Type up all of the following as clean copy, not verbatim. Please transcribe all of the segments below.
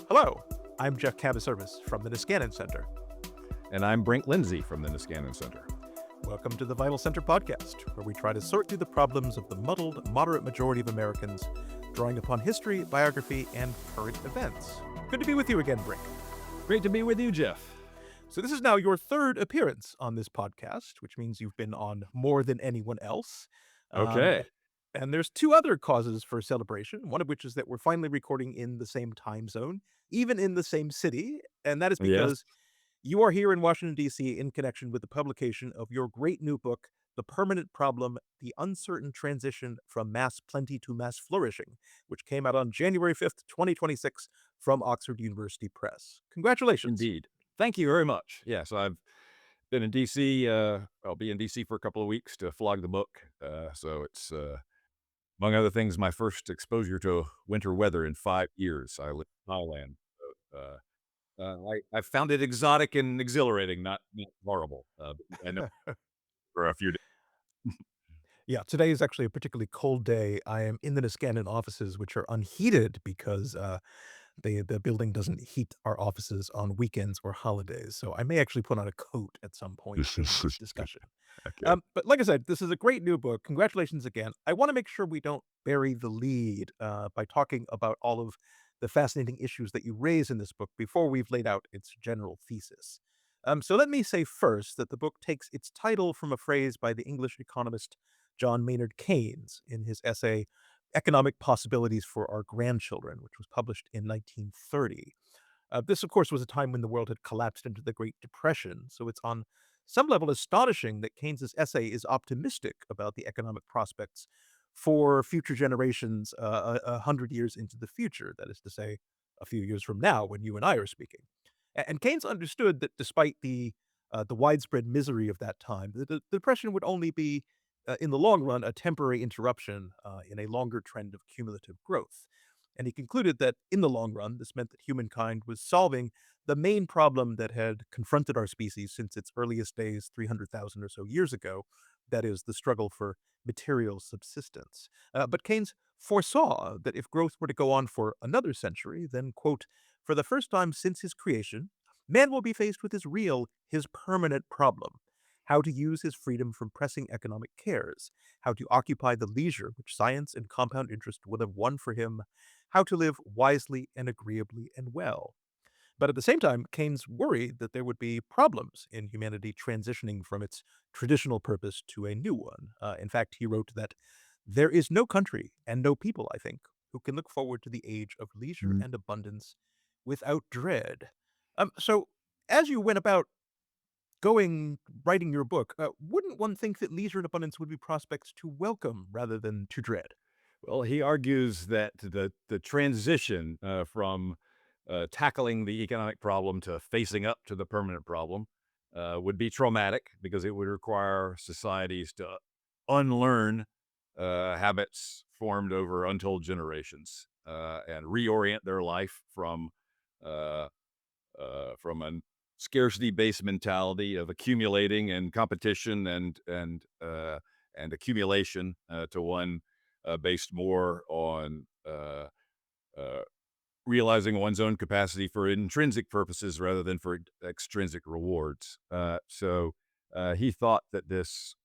Hello, I'm Jeff Cabaservice from the Niskanen Center. And I'm Brink Lindsey from the Niskanen Center. Welcome to the Vital Center podcast, where we try to sort through the problems of the muddled, moderate majority of Americans, drawing upon history, biography, and current events. Good to be with you again, Brink. Great to be with you, Jeff. So this is now your third appearance on this podcast, which means you've been on more than anyone else. Okay. And there's two other causes for celebration, one of which is that we're finally recording in the same time zone, even in the same city, and that is Yes. because you are here in Washington, D.C. in connection with the publication of your great new book, The Permanent Problem, The Uncertain Transition from Mass Plenty to Mass Flourishing, which came out on January 5th, 2026 from Oxford University Press. Congratulations. Indeed. Thank you very much. Yes, I've been in D.C. I'll be in D.C. for a couple of weeks to flog the book. So it's, among other things, my first exposure to winter weather in 5 years. I live in Thailand. I found it exotic and exhilarating, not horrible. I know for a few days. Yeah, today is actually a particularly cold day. I am in the Niskanen offices, which are unheated because the building doesn't heat our offices on weekends or holidays. So I may actually put on a coat at some point during this discussion. Okay. But like I said, this is a great new book. Congratulations again. I want to make sure we don't bury the lead by talking about all of the fascinating issues that you raise in this book before we've laid out its general thesis. So let me say first that the book takes its title from a phrase by the English economist John Maynard Keynes in his essay Economic Possibilities for Our Grandchildren, which was published in 1930. This, of course, was a time when the world had collapsed into the Great Depression, so it's on some level astonishing that Keynes's essay is optimistic about the economic prospects for future generations 100 years into the future, that is to say, a few years from now when you and I are speaking. And Keynes understood that despite the widespread misery of that time, the Depression would only be, in the long run, a temporary interruption in a longer trend of cumulative growth. And he concluded that in the long run, this meant that humankind was solving the main problem that had confronted our species since its earliest days, 300,000 or so years ago, that is, the struggle for material subsistence. But Keynes foresaw that if growth were to go on for another century, then, quote, for the first time since his creation, man will be faced with his permanent problem: how to use his freedom from pressing economic cares, how to occupy the leisure which science and compound interest would have won for him, how to live wisely and agreeably and well. But at the same time, Keynes worried that there would be problems in humanity transitioning from its traditional purpose to a new one. In fact, he wrote that there is no country and no people, I think, who can look forward to the age of leisure Mhm. and abundance without dread. So, as you went about writing your book, wouldn't one think that leisure and abundance would be prospects to welcome rather than to dread? Well, he argues that the transition from tackling the economic problem to facing up to the permanent problem would be traumatic because it would require societies to unlearn habits formed over untold generations and reorient their life uh, from a scarcity-based mentality of accumulating and competition and accumulation to one based more on uh, realizing one's own capacity for intrinsic purposes rather than for extrinsic rewards. So he thought that this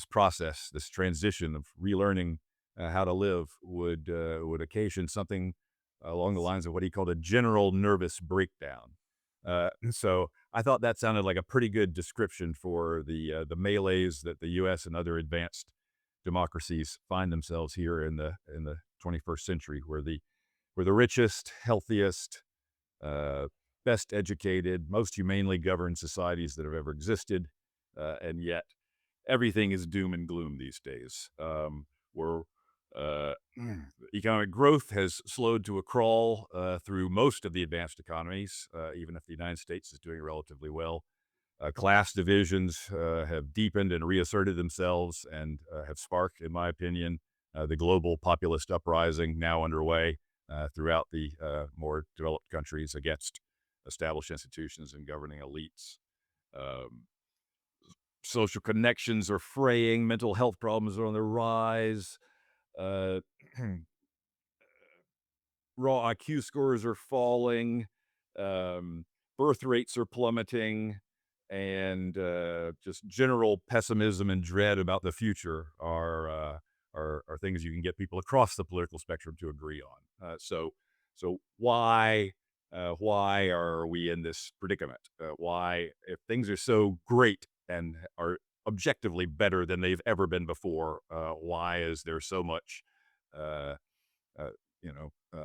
process, this transition of relearning how to live, would occasion something along the lines of what he called a general nervous breakdown. So I thought that sounded like a pretty good description for the melees that the U.S. and other advanced democracies find themselves here in the 21st century, where the richest, healthiest, uh, best educated, most humanely governed societies that have ever existed, and yet everything is doom and gloom these days. Where economic growth has slowed to a crawl through most of the advanced economies, even if the United States is doing relatively well. Class divisions have deepened and reasserted themselves and have sparked, in my opinion, the global populist uprising now underway throughout the more developed countries against established institutions and governing elites. Um, Social connections are fraying, mental health problems are on the rise. Uh, raw IQ scores are falling, um, birth rates are plummeting, and just general pessimism and dread about the future are things you can get people across the political spectrum to agree on. So why are we in this predicament? Why, if things are so great and are objectively better than they've ever been before, why is there so much uh, uh,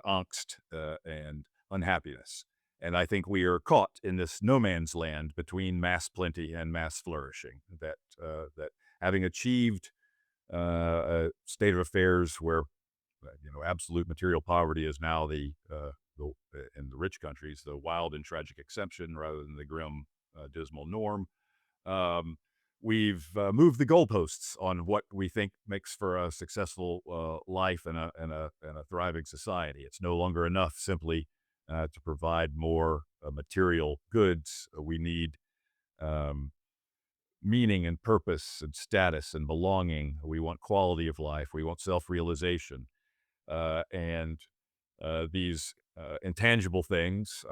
angst and unhappiness? And I think we are caught in this no man's land between mass plenty and mass flourishing. That having achieved a state of affairs where absolute material poverty is now in the rich countries the wild and tragic exception rather than the grim, dismal norm. Um, we've moved the goalposts on what we think makes for a successful life and a thriving society. It's no longer enough simply to provide more material goods. We need um, meaning and purpose and status and belonging. We want quality of life. We want self-realization, and these intangible things.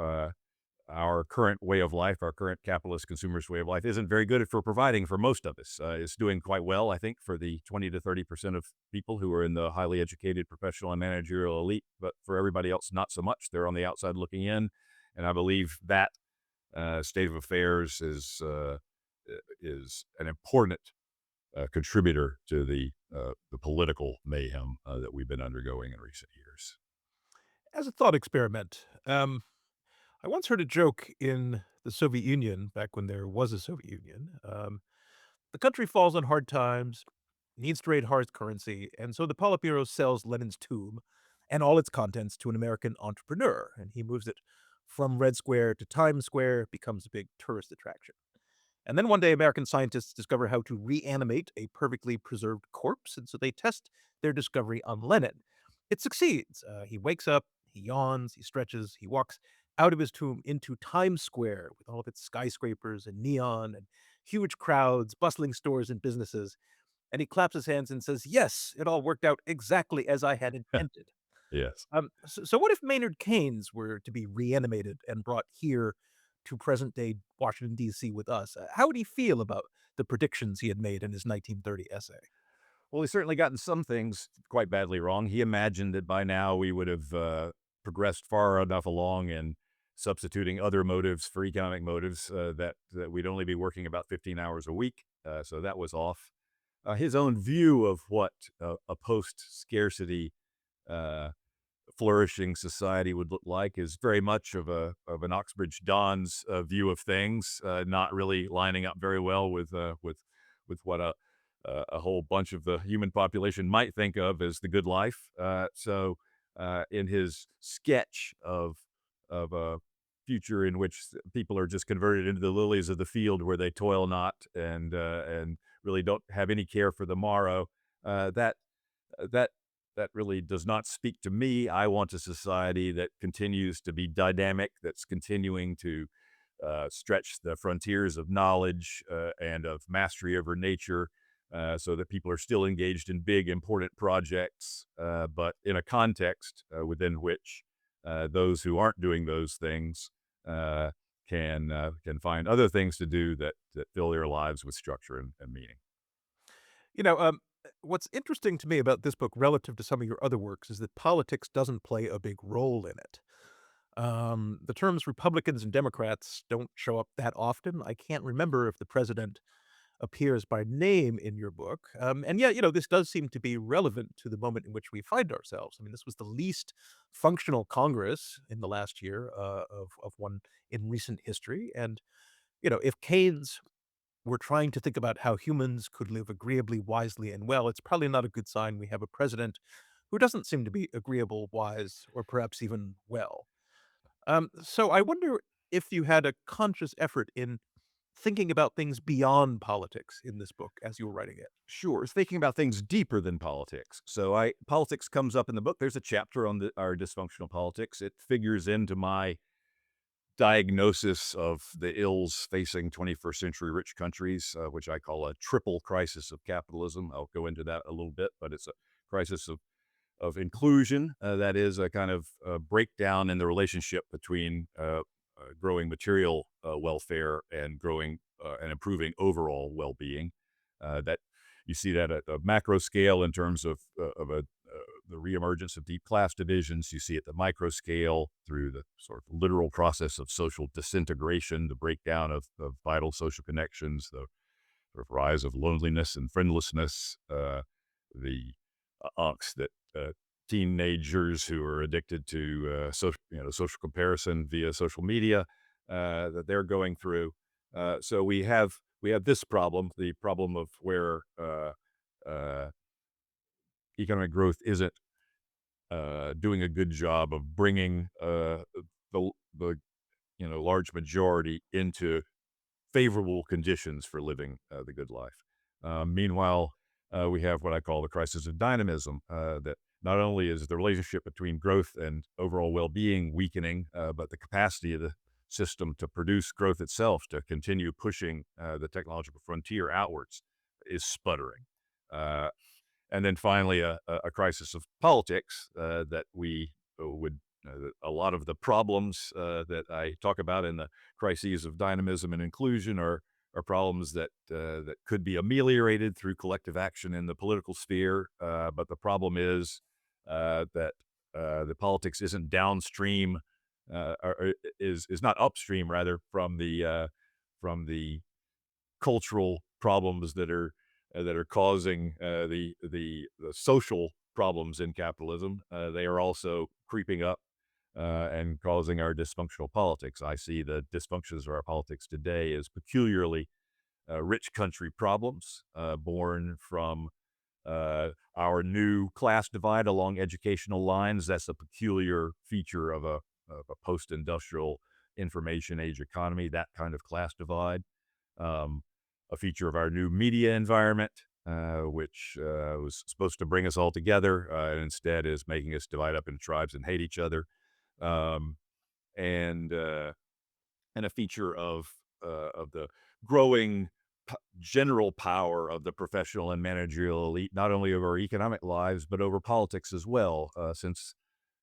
Our current way of life, our current capitalist consumerist way of life, isn't very good for providing for most of us. It's doing quite well, I think, for the 20 to 30% of people who are in the highly educated professional and managerial elite. But for everybody else, not so much. They're on the outside looking in. And I believe that state of affairs is an important contributor to the political mayhem that we've been undergoing in recent years. As a thought experiment, I once heard a joke in the Soviet Union back when there was a Soviet Union. The country falls on hard times, needs to raid hard currency, and so the Politburo sells Lenin's tomb and all its contents to an American entrepreneur, and he moves it from Red Square to Times Square, becomes a big tourist attraction. And then one day, American scientists discover how to reanimate a perfectly preserved corpse, and so they test their discovery on Lenin. It succeeds. He wakes up, he yawns, he stretches, he walks out of his tomb into Times Square with all of its skyscrapers and neon and huge crowds, bustling stores and businesses. And he claps his hands and says, "Yes, it all worked out exactly as I had intended." Yes. So what if Maynard Keynes were to be reanimated and brought here to present day Washington, D.C. with us? How would he feel about the predictions he had made in his 1930 essay? Well, he's certainly gotten some things quite badly wrong. He imagined that by now we would have progressed far enough along in substituting other motives for economic motives, that we'd only be working about 15 hours a week. So that was off. His own view of what a post scarcity uh, flourishing society would look like is very much of an Oxbridge Don's view of things, not really lining up very well with what a whole bunch of the human population might think of as the good life. In his sketch of a future in which people are just converted into the lilies of the field, where they toil not and really don't have any care for the morrow, that that really does not speak to me. I want a society that continues to be dynamic, that's continuing to stretch the frontiers of knowledge and of mastery over nature, so that people are still engaged in big, important projects, but in a context within which those who aren't doing those things uh, can find other things to do that fill their lives with structure and meaning. You know, what's interesting to me about this book relative to some of your other works is that politics doesn't play a big role in it. The terms Republicans and Democrats don't show up that often. I can't remember if the president appears by name in your book. And yet, this does seem to be relevant to the moment in which we find ourselves. I mean, this was the least functional Congress in the last year of one in recent history. And, if Keynes were trying to think about how humans could live agreeably, wisely, and well, it's probably not a good sign we have a president who doesn't seem to be agreeable, wise, or perhaps even well. So I wonder if you had a conscious effort in thinking about things beyond politics in this book as you were writing it. Sure, thinking about things deeper than politics. So I politics comes up in the book. There's a chapter on our dysfunctional politics. It figures into my diagnosis of the ills facing 21st century rich countries, which I call a triple crisis of capitalism. I'll go into that a little bit, but it's a crisis of inclusion. That is a kind of breakdown in the relationship between growing material welfare and growing and improving overall well-being. That you see that at a macro scale in terms of the reemergence of deep class divisions. You see at the micro scale through the sort of literal process of social disintegration, the breakdown of vital social connections, the sort of rise of loneliness and friendlessness, the angst that teenagers who are addicted to social comparison via social media that they're going through. So we have this problem, the problem of where uh, economic growth isn't doing a good job of bringing the large majority into favorable conditions for living the good life. Meanwhile, we have what I call the crisis of dynamism. That not only is the relationship between growth and overall well-being weakening, but the capacity of the system to produce growth itself, to continue pushing the technological frontier outwards, is sputtering. Uh, and then finally, a crisis of politics that we would. A lot of the problems that I talk about in the crises of dynamism and inclusion are problems that could be ameliorated through collective action in the political sphere. But the problem is that the politics isn't downstream, or is not upstream rather from the cultural problems that are causing the social problems in capitalism. They are also creeping up and causing our dysfunctional politics. I see the dysfunctions of our politics today as peculiarly rich country problems born from our new class divide along educational lines. That's a peculiar feature of a post-industrial information age economy, that kind of class divide. Um, a feature of our new media environment, which was supposed to bring us all together, and instead is making us divide up into tribes and hate each other. Um, and and a feature of the growing general power of the professional and managerial elite, not only over our economic lives but over politics as well. Since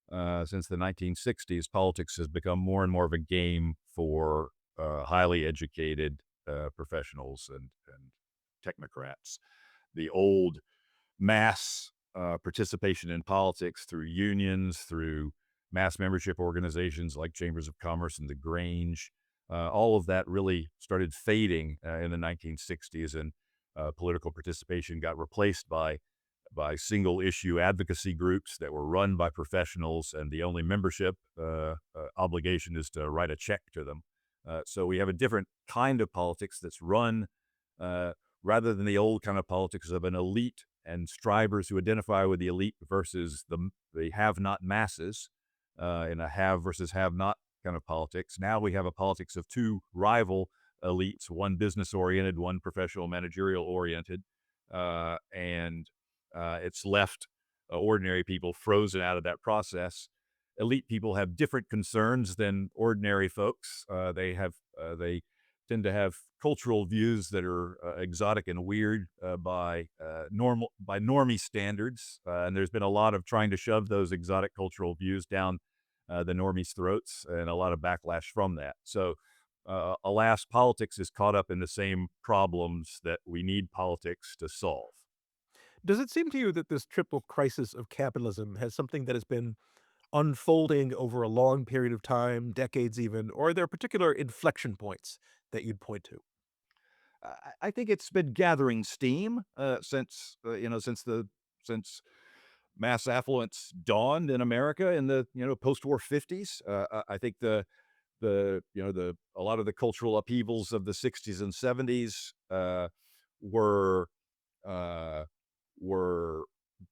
the 1960s, politics has become more and more of a game for highly educated professionals and technocrats. The old mass participation in politics through unions, through mass membership organizations like Chambers of Commerce and the Grange. All of that really started fading in the 1960s, and political participation got replaced by single issue advocacy groups that were run by professionals, and the only membership obligation is to write a check to them. So we have a different kind of politics that's run uh, rather than the old kind of politics of an elite and strivers who identify with the elite versus the have-not masses in a have versus have-not kind of politics. Now we have a politics of two rival elites, one business-oriented, one professional managerial-oriented, and it's left ordinary people frozen out of that process. Elite people have different concerns than ordinary folks. They tend to have cultural views that are exotic and weird by normie standards, and there's been a lot of trying to shove those exotic cultural views down the normies' throats, and a lot of backlash from that. So, alas, politics is caught up in the same problems that we need politics to solve. Does it seem to you that this triple crisis of capitalism has something that has been unfolding over a long period of time, decades even, or are there particular inflection points that you'd point to? I think it's been gathering steam since since mass affluence dawned in America in the post-war 50s. I think the a lot of the cultural upheavals of the 60s and 70s were uh, were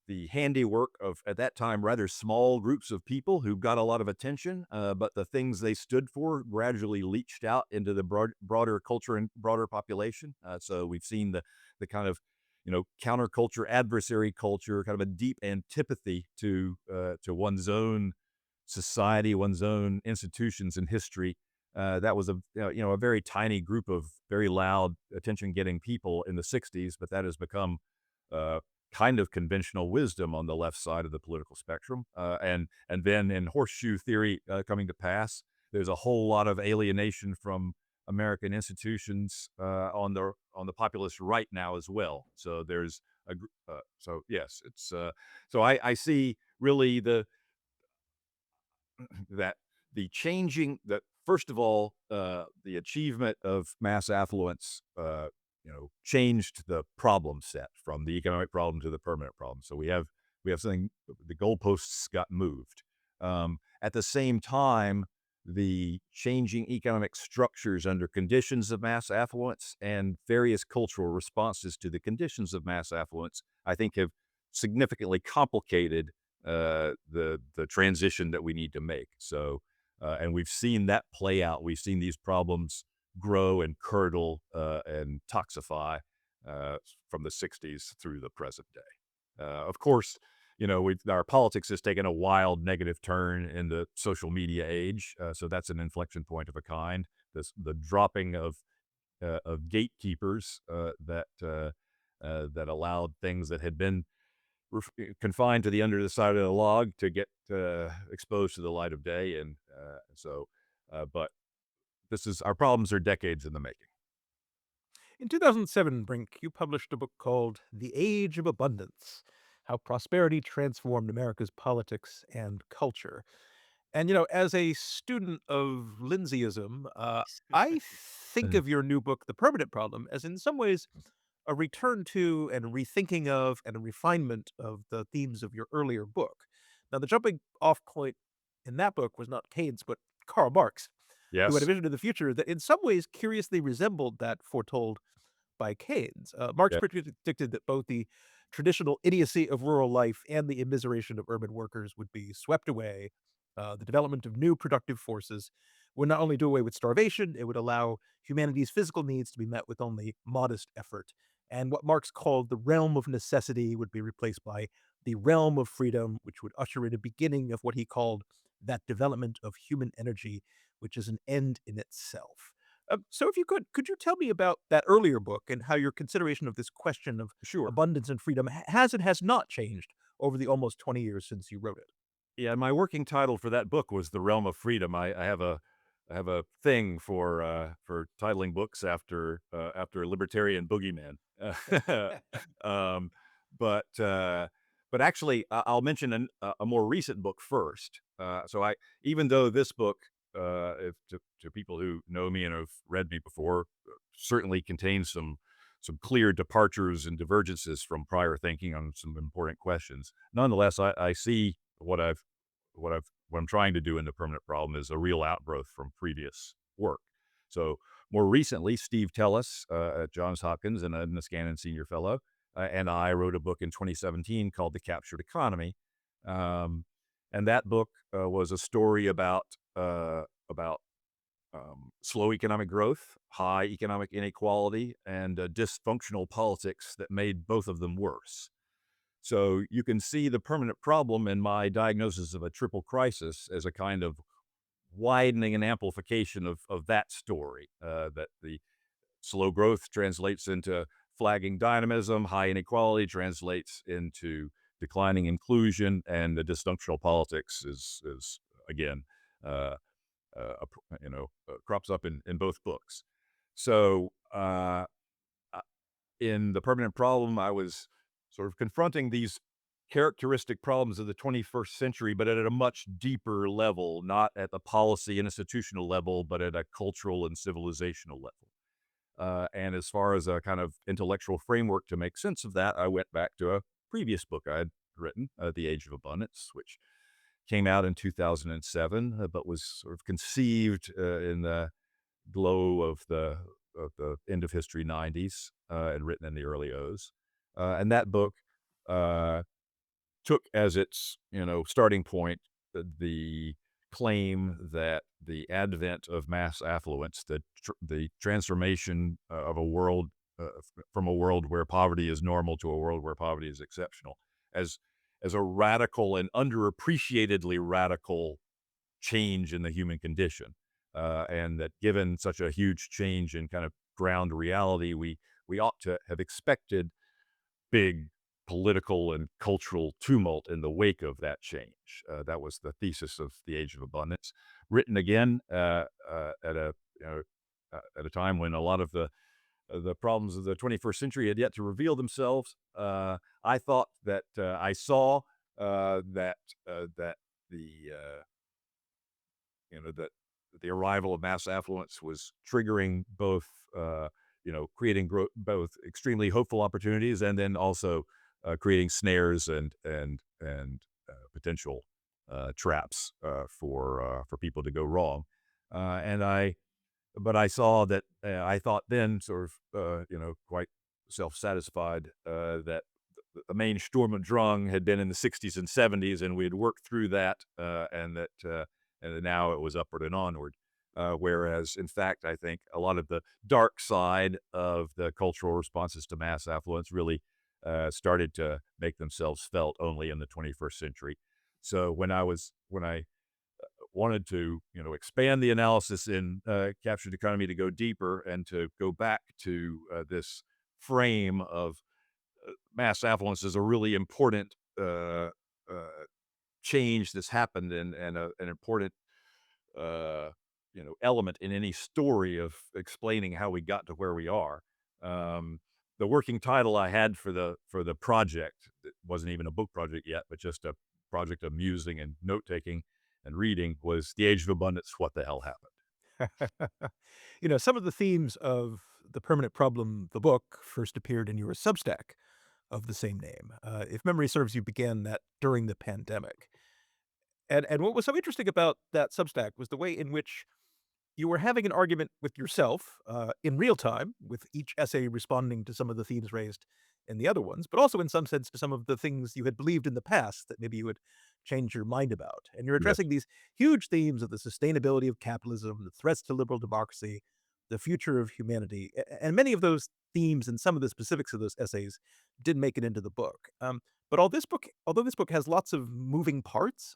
the handiwork of, at that time, rather small groups of people who got a lot of attention, but the things they stood for gradually leached out into the broader culture and broader population. So we've seen the kind of counterculture, adversary culture, kind of a deep antipathy to one's own society, one's own institutions and history. That was a very tiny group of very loud, attention-getting people in the '60s, but that has become kind of conventional wisdom on the left side of the political spectrum. And then in horseshoe theory coming to pass, there's a whole lot of alienation from American institutions on the populist right now as well. So there's so yes, it's so I see really that the changing that first of all, the achievement of mass affluence, changed the problem set from the economic problem to the permanent problem. So we have something. The goalposts got moved. At the same time, the changing economic structures under conditions of mass affluence and various cultural responses to the conditions of mass affluence, I think, have significantly complicated the transition that we need to make. So, and we've seen that play out. We've seen these problems grow and curdle and toxify uh, from the '60s through the present day. Of course, our politics has taken a wild negative turn in the social media age. So that's an inflection point of a kind. The dropping of gatekeepers that allowed things that had been confined to the under the side of the log to get exposed to the light of day. And but our problems are decades in the making. In 2007, Brink, you published a book called The Age of Abundance: How Prosperity Transformed America's Politics and Culture. And, as a student of Lindsayism, I think Mhm. of your new book, The Permanent Problem, as in some ways a return to and rethinking of and a refinement of the themes of your earlier book. Now, the jumping off point in that book was not Keynes, but Karl Marx, who had a Yes. vision of the future that in some ways curiously resembled that foretold by Keynes. Marx Yeah. predicted that both the traditional idiocy of rural life and the immiseration of urban workers would be swept away. The development of new productive forces would not only do away with starvation, it would allow humanity's physical needs to be met with only modest effort. And what Marx called the realm of necessity would be replaced by the realm of freedom, which would usher in a beginning of what he called that development of human energy, which is an end in itself. So if you could you tell me about that earlier book and how your consideration of this question of Sure. abundance and freedom has and has not changed over the almost 20 years since you wrote it? Yeah, my working title for that book was The Realm of Freedom. I have a thing for titling books after libertarian boogeyman. um, but but actually, I'll mention a more recent book first. So I even though this book, if to people who know me and have read me before, certainly contains some clear departures and divergences from prior thinking on some important questions. Nonetheless, I see what I'm trying to do in the permanent problem is a real outgrowth from previous work. So more recently, Steve Tellis at Johns Hopkins and a Niskanen Senior Fellow, and I wrote a book in 2017 called The Captured Economy. Um, and that book was a story about slow economic growth, high economic inequality, and dysfunctional politics that made both of them worse. So you can see the permanent problem in my diagnosis of a triple crisis as a kind of widening and amplification of that story. That the slow growth translates into flagging dynamism, high inequality translates into declining inclusion, and the dysfunctional politics is again uh, crops up in both books. So uh, in the permanent problem, I was sort of confronting these characteristic problems of the 21st century, but at a much deeper level, not at the policy and institutional level, but at a cultural and civilizational level. And as far as a kind of intellectual framework to make sense of that, I went back to a previous book I had written, The Age of Abundance, which came out in 2007, but was sort of conceived in the glow of the end of history '90s, and written in the early O's. And that book uh, took as its starting point the claim that the advent of mass affluence, the transformation of a world from a world where poverty is normal to a world where poverty is exceptional, as as a radical and underappreciatedly radical change in the human condition, and that given such a huge change in kind of ground reality, we ought to have expected big political and cultural tumult in the wake of that change. That was the thesis of The Age of Abundance, written again at a at a time when a lot of the problems of the 21st century had yet to reveal themselves. I thought that I saw that the that the arrival of mass affluence was triggering both, creating both extremely hopeful opportunities and then also creating snares and potential traps for people to go wrong. And I but I saw that, I thought then sort of, quite self-satisfied, that the main Sturm und Drang had been in the 60s and 70s, and we had worked through that, and that now it was upward and onward. Whereas, in fact, I think a lot of the dark side of the cultural responses to mass affluence really started to make themselves felt only in the 21st century. So when I wanted to, expand the analysis in captured economy to go deeper and to go back to this frame of mass affluence as a really important uh, change that's happened and an important uh, element in any story of explaining how we got to where we are. Um, the working title I had for the project, it wasn't even a book project yet, but just a project of musing and note taking and reading, was The Age of Abundance. What the hell happened? Some of the themes of The Permanent Problem, the book, first appeared in your Substack of the same name. If memory serves, you began that during the pandemic. And what was so interesting about that Substack was the way in which you were having an argument with yourself, in real time, with each essay responding to some of the themes raised in the other ones, but also in some sense to some of the things you had believed in the past that maybe you would change your mind about. And you're Yes, addressing these huge themes of the sustainability of capitalism, the threats to liberal democracy, the future of humanity. And many of those themes and some of the specifics of those essays did make it into the book. But although this book has lots of moving parts,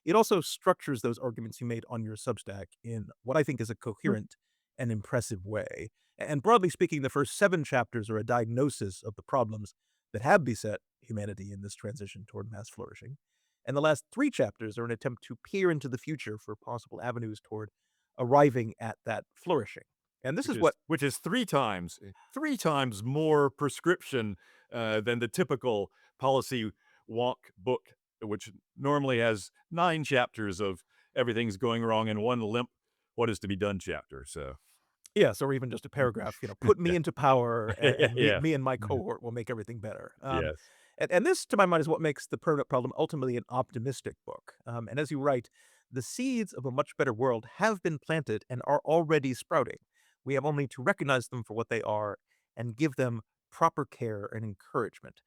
it also structures those arguments you made on your Substack in what I think is a coherent and impressive way. And broadly speaking, the first 7 chapters are a diagnosis of the problems that have beset humanity in this transition toward mass flourishing. And the last 3 chapters are an attempt to peer into the future for possible avenues toward arriving at that flourishing. And this is what which is three times more prescription than the typical policy wonk book, which normally has 9 chapters of everything's going wrong and one limp what is to be done chapter. So yes, or even just a paragraph, "Put me yeah, into power and me yeah, me and my cohort will make everything better." yes. And this, to my mind, is what makes The Permanent Problem ultimately an optimistic book. And as you write, "The seeds of a much better world have been planted and are already sprouting. We have only to recognize them for what they are and give them proper care and encouragement."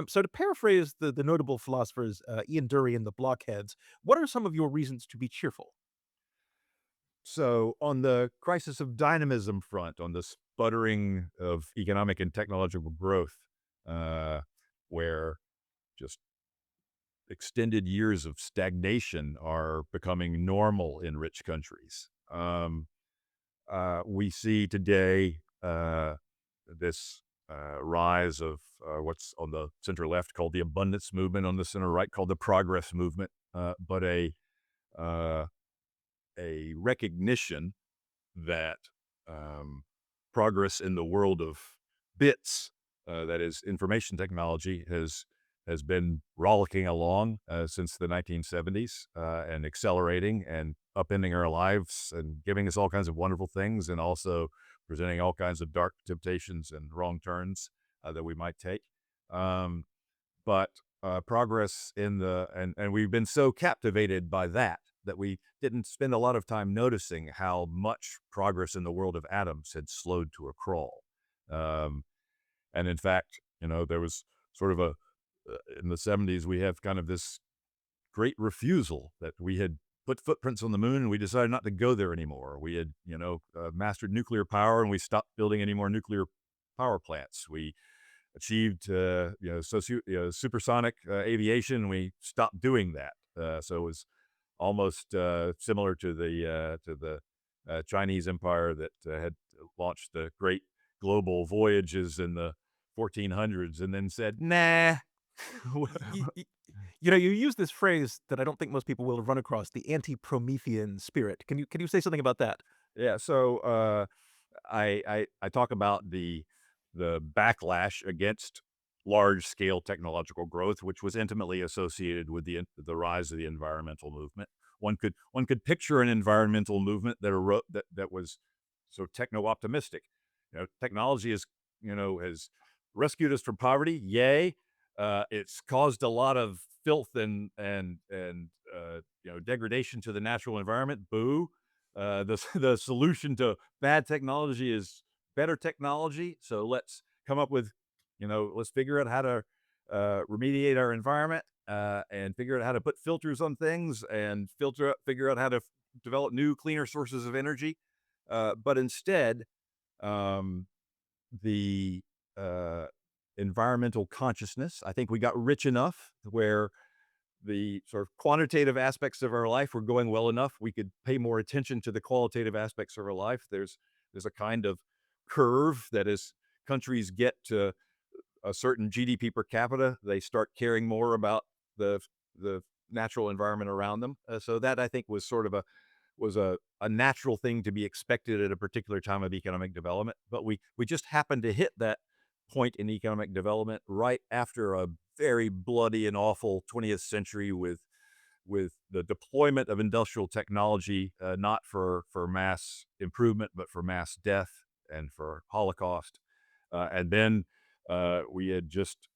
So to paraphrase the notable philosophers, Ian Dury and the Blockheads, what are some of your reasons to be cheerful? So, on the crisis of dynamism front, on the sputtering of economic and technological growth, uh, where just extended years of stagnation are becoming normal in rich countries. We see today this rise of what's on the center left called the abundance movement, on the center right called the progress movement, but uh, a recognition that um, progress in the world of bits, that is information technology, has been rollicking along since the 1970s and accelerating and upending our lives and giving us all kinds of wonderful things and also presenting all kinds of dark temptations and wrong turns that we might take. Um, but progress in the and we've been so captivated by that that we didn't spend a lot of time noticing how much progress in the world of atoms had slowed to a crawl. Um, and in fact, there was sort of a in the 70s we have kind of this great refusal that we had put footprints on the moon and we decided not to go there anymore. We had, mastered nuclear power and we stopped building any more nuclear power plants. We achieved, supersonic aviation. We stopped doing that. So it was almost similar to the Chinese Empire that had launched the great global voyages in the 1400s and then said, "Nah." Y y you know, you use this phrase that I don't think most people will have run across, the anti-Promethean spirit. Can you say something about that? Yeah, so I talk about the backlash against large scale technological growth, which was intimately associated with the rise of the environmental movement. One could picture an environmental movement that was so techno optimistic. Technology is has rescued us from poverty. Yay! It's caused a lot of filth and degradation to the natural environment. Boo! The solution to bad technology is better technology. So let's come up with, let's figure out how to remediate our environment and figure out how to put filters on things and figure out how to develop new, cleaner sources of energy. But instead, um, the uh, environmental consciousness, I think we got rich enough where the sort of quantitative aspects of our life were going well enough, we could pay more attention to the qualitative aspects of our life. There's a kind of curve that as countries get to a certain GDP per capita, they start caring more about the the natural environment around them. So that I think was a natural thing to be expected at a particular time of economic development. But we just happened to hit that point in economic development right after a very bloody and awful 20th century with the deployment of industrial technology, not for mass improvement, but for mass death and for Holocaust. And then we had just,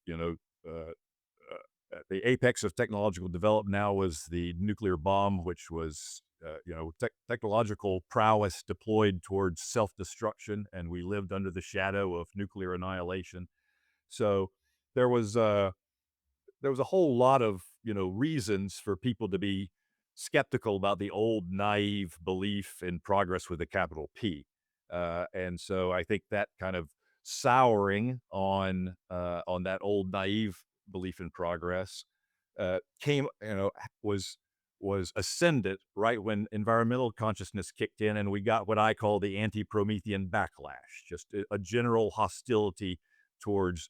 at the apex of technological development now was the nuclear bomb, which was, technological prowess deployed towards self destruction. And we lived under the shadow of nuclear annihilation. So there was there was a whole lot of reasons for people to be skeptical about the old naive belief in progress with a capital P, and so I think that kind of souring on that old naive belief in progress came was ascendant right when environmental consciousness kicked in, and we got what I call the anti-Promethean backlash, just a general hostility towards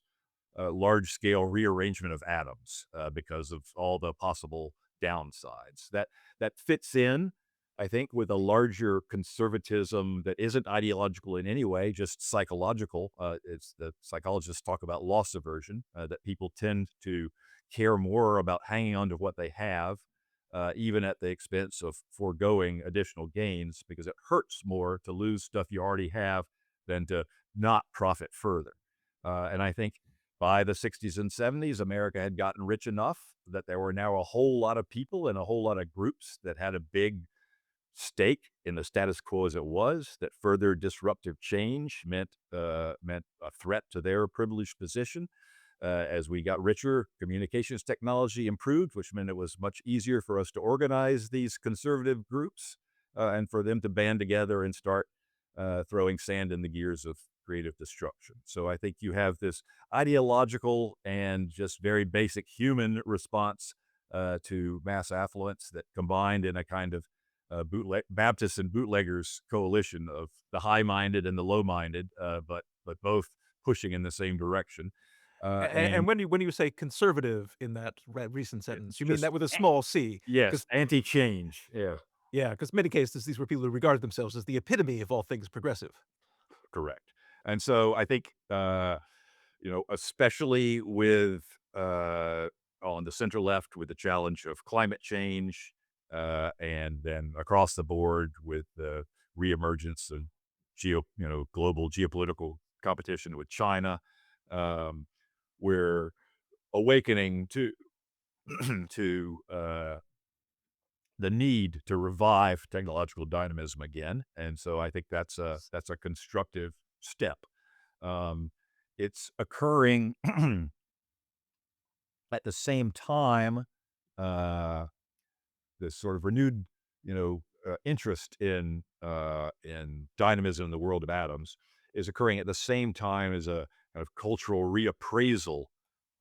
large scale rearrangement of atoms because of all the possible downsides. That fits in, I think, with a larger conservatism that isn't ideological in any way, just psychological. It's the psychologists talk about loss aversion, that people tend to care more about hanging on to what they have. Even at the expense of foregoing additional gains, because it hurts more to lose stuff you already have than to not profit further. And I think by the 60s and 70s, America had gotten rich enough that there were now a whole lot of people and a whole lot of groups that had a big stake in the status quo as it was, that further disruptive change meant a threat to their privileged position. As we got richer, communications technology improved, which meant it was much easier for us to organize these conservative groups and for them to band together and start throwing sand in the gears of creative destruction. So I think you have this ideological and just very basic human response to mass affluence that combined in a kind of Baptists and bootleggers coalition of the high-minded and the low-minded, but both pushing in the same direction. And And when you say conservative in that recent sentence, it's you mean just that with a small c? yes, Because anti-change. Yeah, yeah, because many cases, these were people who regarded themselves as the epitome of all things progressive. correct. And so I think especially with on the center left with the challenge of climate change, and then across the board with the reemergence of global geopolitical competition with China, um, we're awakening to to the need to revive technological dynamism again, and so I think that's a constructive step. Um, it's occurring at the same time, uh, this sort of renewed, interest in dynamism in the world of atoms is occurring at the same time as a kind of cultural reappraisal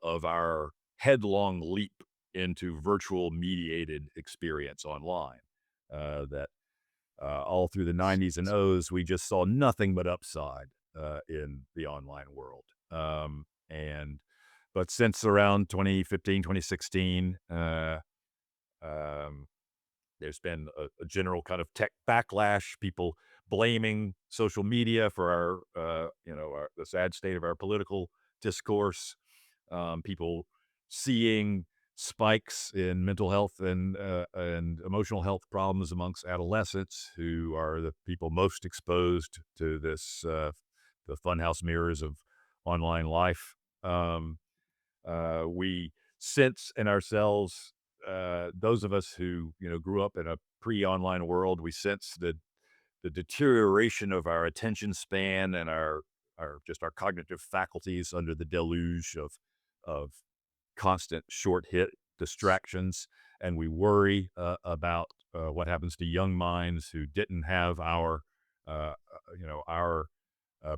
of our headlong leap into virtual mediated experience online. That all through the 90s and O's, we just saw nothing but upside in the online world. And But since around 2015, 2016, um, there's been a general kind of tech backlash, people blaming social media for the sad state of our political discourse, people seeing spikes in mental health and emotional health problems amongst adolescents who are the people most exposed to the funhouse mirrors of online life. Um, we sense in ourselves, those of us who grew up in a pre-online world, we sense the deterioration of our attention span and our cognitive faculties under the deluge of constant short hit distractions, and we worry about what happens to young minds who didn't have our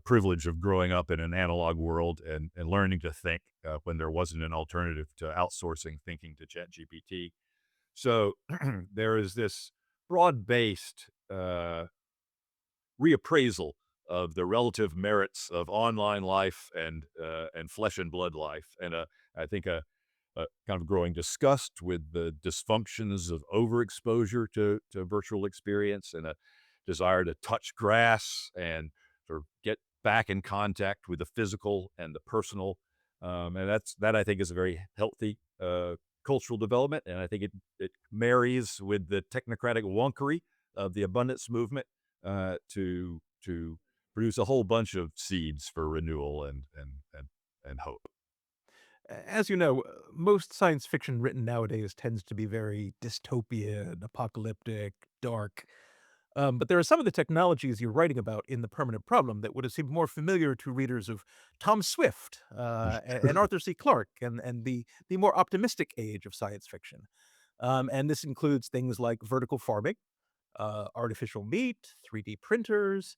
privilege of growing up in an analog world and learning to think when there wasn't an alternative to outsourcing thinking to ChatGPT. So there is this broad-based reappraisal of the relative merits of online life and flesh and blood life, and I think a kind of growing disgust with the dysfunctions of overexposure to virtual experience, and a desire to touch grass and sort of get back in contact with the physical and the personal. And that I think is a very healthy cultural development, and I think it marries with the technocratic wonkery of the abundance movement to produce a whole bunch of seeds for renewal and hope. As you know, most science fiction written nowadays tends to be very dystopian, apocalyptic, dark. But there are some of the technologies you're writing about in The Permanent Problem that would have seemed more familiar to readers of Tom Swift, and Arthur C. Clarke, and the more optimistic age of science fiction. And this includes things like vertical farming, artificial meat, 3D printers,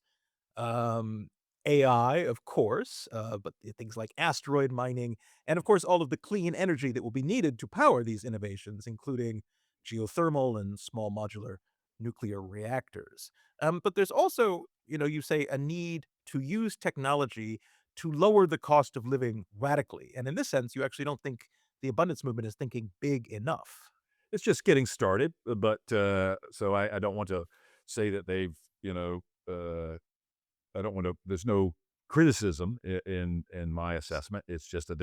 um, AI, of course, but things like asteroid mining, and of course, all of the clean energy that will be needed to power these innovations, including geothermal and small modular nuclear reactors. But there's also, you say a need to use technology to lower the cost of living radically. And in this sense, you actually don't think the abundance movement is thinking big enough. It's just getting started, but so I don't want to say that they've I don't want to. There's no criticism in my assessment. It's just that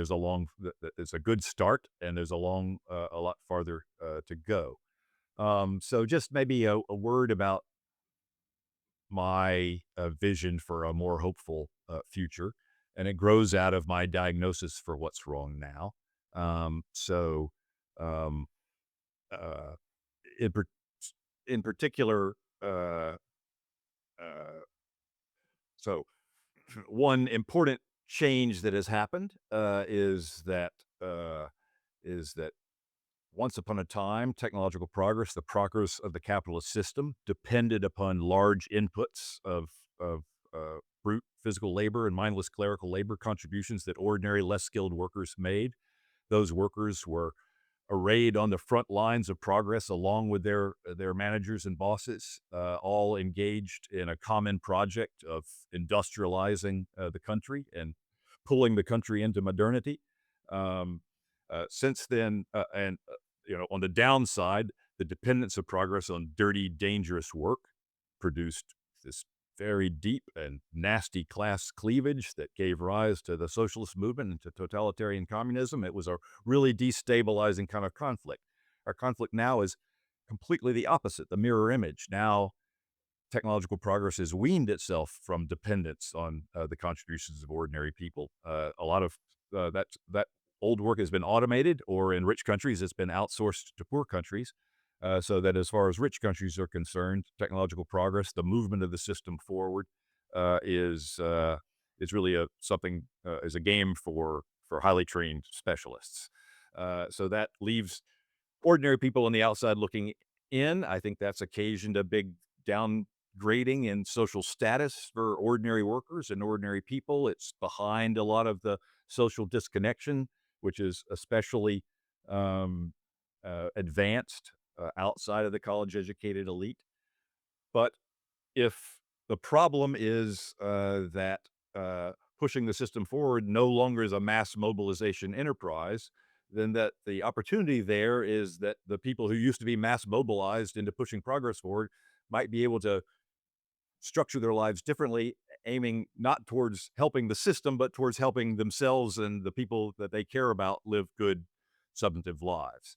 it's a good start, and there's a lot farther to go. So just maybe a word about my vision for a more hopeful future, and it grows out of my diagnosis for what's wrong now. So, um, uh, in par- in particular, uh, uh, so one important change that has happened uh, is that once upon a time, technological progress, the progress of the capitalist system, depended upon large inputs of brute physical labor and mindless clerical labor contributions that ordinary, less skilled workers made. Those workers were arrayed on the front lines of progress along with their managers and bosses, all engaged in a common project of industrializing the country and pulling the country into modernity. Um, since then, on the downside, the dependence of progress on dirty, dangerous work produced this very deep and nasty class cleavage that gave rise to the socialist movement and to totalitarian communism. It was a really destabilizing kind of conflict. Our conflict now is completely the opposite, the mirror image. Now, technological progress has weaned itself from dependence on the contributions of ordinary people. A lot of that old work has been automated, or in rich countries, it's been outsourced to poor countries. So that as far as rich countries are concerned, technological progress, the movement of the system forward, uh, is uh, is really is a game for highly trained specialists. So that leaves ordinary people on the outside looking in. I think that's occasioned a big downgrading in social status for ordinary workers and ordinary people. It's behind a lot of the social disconnection, which is especially um, advanced outside of the college educated elite. But if the problem is that pushing the system forward no longer is a mass mobilization enterprise, then that the opportunity there is that the people who used to be mass mobilized into pushing progress forward might be able to structure their lives differently, aiming not towards helping the system, but towards helping themselves and the people that they care about live good, substantive lives.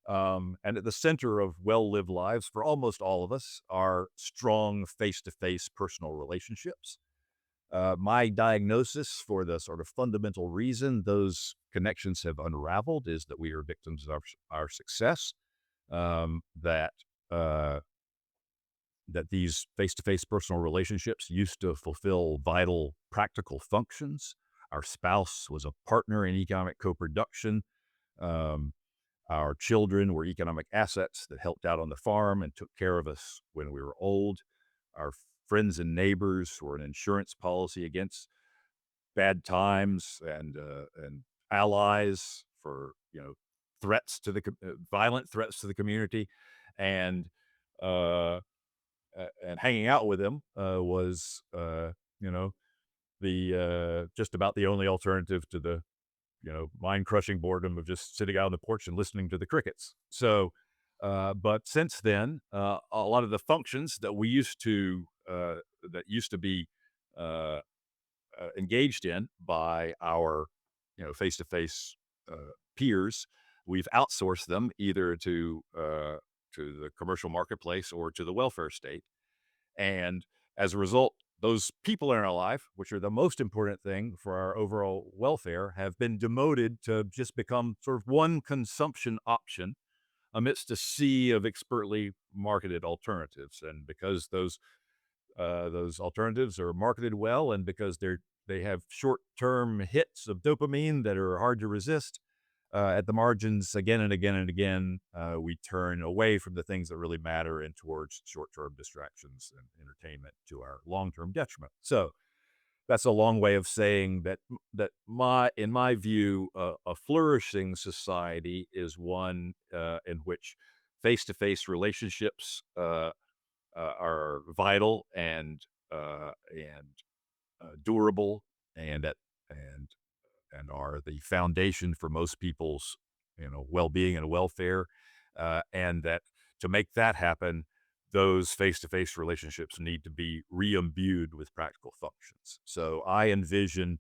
And at the center of well lived lives for almost all of us are strong face to face personal relationships. My diagnosis for the sort of fundamental reason those connections have unraveled is that we are victims of our success. That that these face-to-face personal relationships used to fulfill vital practical functions. Our spouse was a partner in economic co-production. Um, our children were economic assets that helped out on the farm and took care of us when we were old. Our friends and neighbors were an insurance policy against bad times and allies for threats to the violent threats to the community, and uh, and hanging out with him was you know just about the only alternative to the mind crushing boredom of just sitting out on the porch and listening to the crickets. So, but since then, a lot of the functions that we used to that used to be uh, engaged in by our face to face peers, we've outsourced them either to the commercial marketplace or to the welfare state, and as a result, those people in our life, which are the most important thing for our overall welfare, have been demoted to just become sort of one consumption option amidst a sea of expertly marketed alternatives. And because those alternatives are marketed well, and because they have short-term hits of dopamine that are hard to resist, at the margins, again and again and again, we turn away from the things that really matter and towards short-term distractions and entertainment to our long-term detriment. So that's a long way of saying that in my view, a flourishing society is one in which face-to-face relationships are vital and durable and at and and are the foundation for most people's well-being and welfare, and that to make that happen, those face-to-face relationships need to be re-imbued with practical functions. So I envision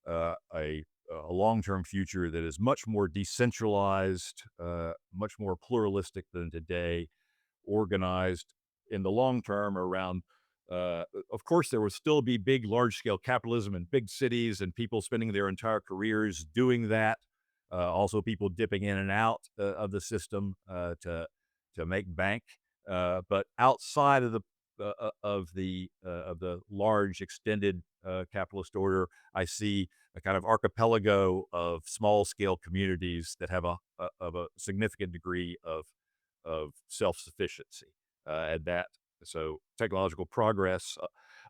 a long-term future that is much more decentralized, much more pluralistic than today, organized in the long term around of course, there will still be big, large scale capitalism in big cities and people spending their entire careers doing that. Also, people dipping in and out of the system to make bank. But outside of the large, extended capitalist order, I see a kind of archipelago of small scale communities that have a significant degree of self sufficiency, and that so technological progress,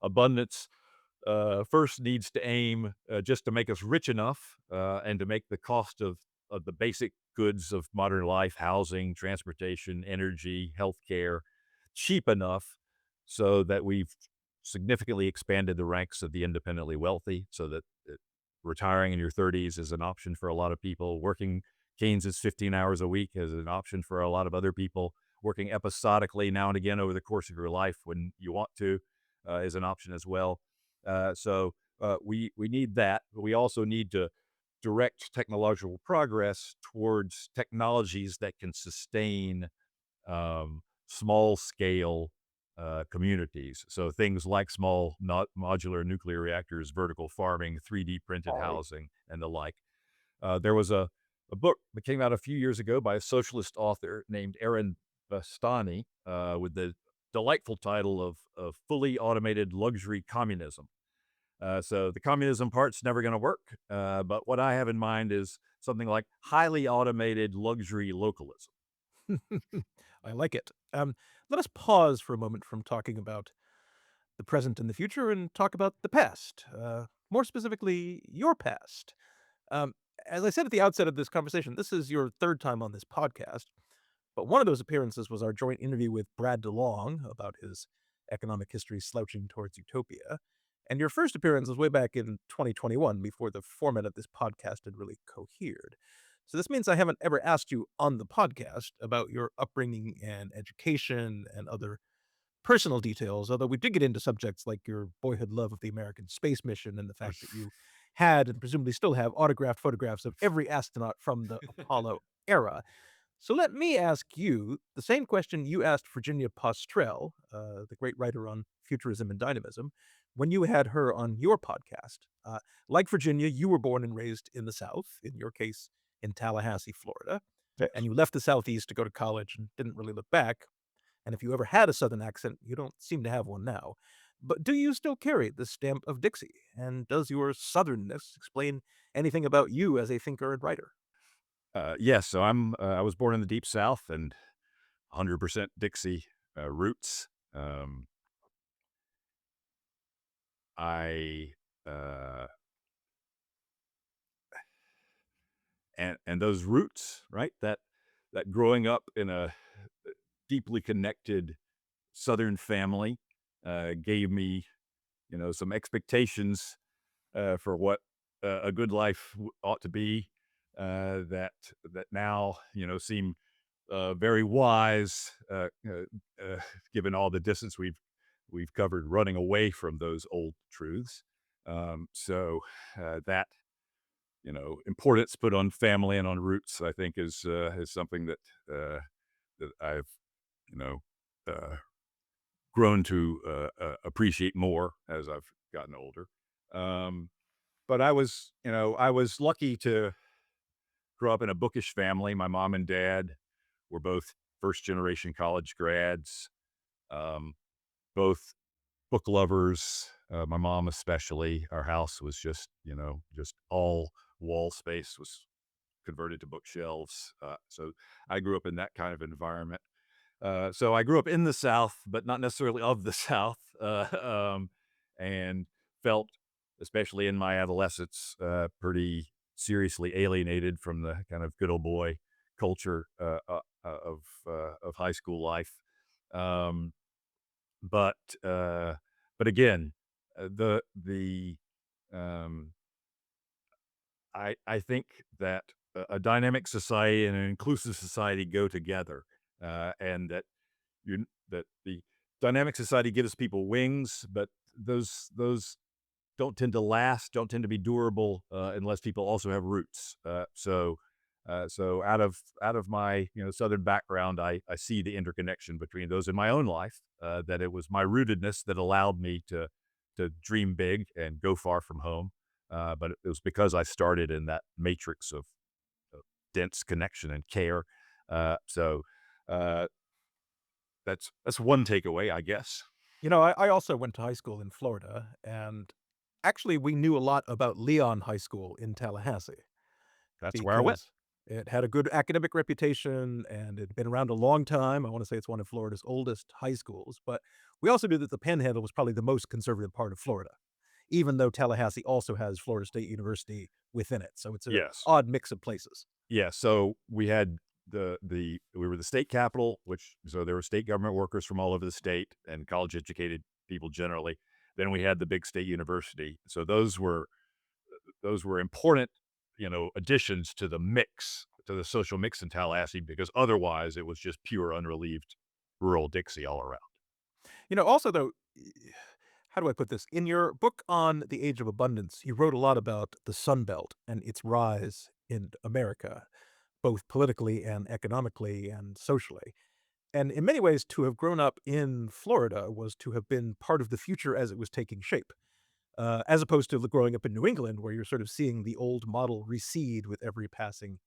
abundance, first needs to aim just to make us rich enough and to make the cost of the basic goods of modern life, housing, transportation, energy, healthcare, cheap enough so that we've significantly expanded the ranks of the independently wealthy, so that retiring in your 30s is an option for a lot of people. Working Keynes' 15 hours a week is an option for a lot of other people. Working episodically now and again over the course of your life when you want to is an option as well. We need that, but we also need to direct technological progress towards technologies that can sustain small scale communities. So things like small modular nuclear reactors, vertical farming, 3D printed housing, and the like. There was a book that came out a few years ago by a socialist author named Aaron Bastani with the delightful title of Fully Automated Luxury Communism. So the communism part's never going to work. But what I have in mind is something like highly automated luxury localism. I like it. Let us pause for a moment from talking about the present and the future and talk about the past, more specifically, your past. Um, as I said at the outset of this conversation, this is your third time on this podcast, but one of those appearances was our joint interview with Brad DeLong about his economic history slouching towards utopia. And your first appearance was way back in 2021 before the format of this podcast had really cohered. So this means I haven't ever asked you on the podcast about your upbringing and education and other personal details, although we did get into subjects like your boyhood love of the American space mission and the fact that you had and presumably still have autographed photographs of every astronaut from the Apollo era. So let me ask you the same question you asked Virginia Postrel, the great writer on futurism and dynamism, when you had her on your podcast. Like Virginia, you were born and raised in the South, in your case, in Tallahassee, Florida, and Yes. you left the Southeast to go to college and didn't really look back. And if you ever had a Southern accent, you don't seem to have one now. But do you still carry the stamp of Dixie? And does your Southernness explain anything about you as a thinker and writer? Yes, so I was born in the Deep South and 100% Dixie roots. I uh, and those roots, right? That growing up in a deeply connected Southern family gave me, some expectations for what a good life ought to be. That now, seem very wise, given all the distance we've covered, running away from those old truths. So that importance put on family and on roots, I think, is something that I've you know uh, grown to appreciate more as I've gotten older. Um, but I was lucky to grow up in a bookish family. My mom and dad were both first generation college grads, um, both book lovers. My mom, especially. Our house was just all wall space was converted to bookshelves. So I grew up in that kind of environment. So I grew up in the South, but not necessarily of the South, and felt, especially in my adolescence, pretty seriously alienated from the kind of good old boy culture of high school life. Um, but but again, the um, I think that a dynamic society and an inclusive society go together, and that the dynamic society gives people wings, but those don't tend to last, don't tend to be durable unless people also have roots. So out of my southern background, I see the interconnection between those in my own life. That it was my rootedness that allowed me to dream big and go far from home. But it was because I started in that matrix of dense connection and care. So uh, that's one takeaway, I guess. I also went to high school in Florida, and actually, we knew a lot about Leon High School in Tallahassee That's where I went. because it had a good academic reputation and it'd been around a long time. I want to say it's one of Florida's oldest high schools, but we also knew that the Panhandle was probably the most conservative part of Florida, even though Tallahassee also has Florida State University within it. So it's a Yes. odd mix of places. Yeah, so we had we were the state capital, which so there were state government workers from all over the state and college educated people generally. Then we had the big state university. So those were important, additions to the mix, to the social mix in Tallahassee, because otherwise it was just pure unrelieved rural Dixie all around. Also, though, how do I put this? In your book on the Age of Abundance, you wrote a lot about the Sun Belt and its rise in America, both politically and economically and socially. And in many ways, to have grown up in Florida was to have been part of the future as it was taking shape, as opposed to growing up in New England, where you're sort of seeing the old model recede with every passing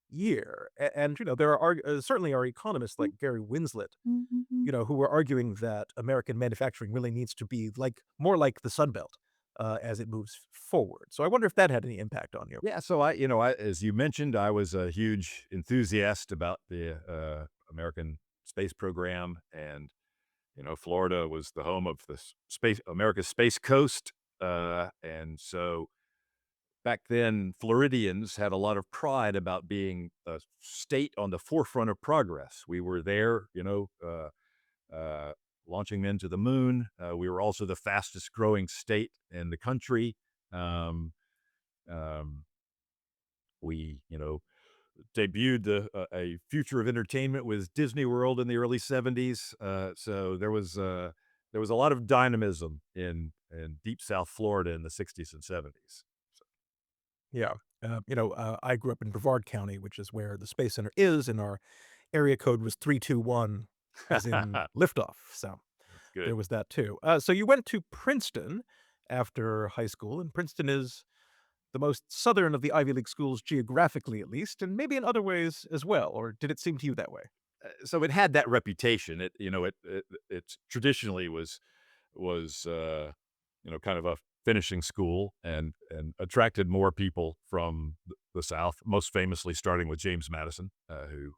year. And there certainly are economists like Gary Winslet, who were arguing that American manufacturing really needs to be more like the Sun Belt as it moves forward. So I wonder if that had any impact on you. Yeah, so as you mentioned, I was a huge enthusiast about the American space program, and Florida was the home of the space, America's Space Coast. And so back then, Floridians had a lot of pride about being a state on the forefront of progress. We were there, uh, launching launching men to the moon. We were also the fastest growing state in the country. Um, um, we, debuted a future of entertainment with Disney World in the early '70s. So there was a lot of dynamism in Deep South Florida in the '60s and '70s. Yeah. I grew up in Brevard County, which is where the Space Center is, and our area code was 321, as in That's liftoff. So there good. was that too. So you went to Princeton after high school, and Princeton is the most southern of the Ivy League schools geographically, at least, and maybe in other ways as well. Or did it seem to you that way? So it had that reputation. It traditionally was kind of a finishing school and attracted more people from the South, most famously starting with James Madison, who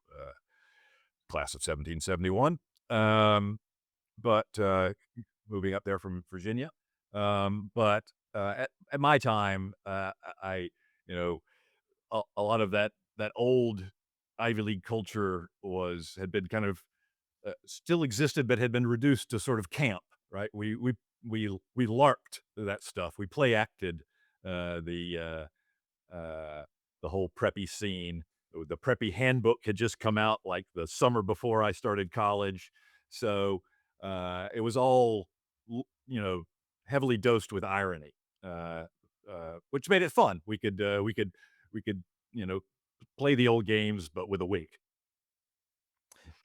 class of 1771. Um, but moving up there from Virginia. But at my time, I you know a lot of that old Ivy League culture was had been kind of still existed, but had been reduced to sort of camp. Right? We larked that stuff. We play acted uh, the the whole preppy scene. The preppy handbook had just come out like the summer before I started college, so it was all heavily dosed with irony, uh, which made it fun. We could you know play the old games, but with a wink.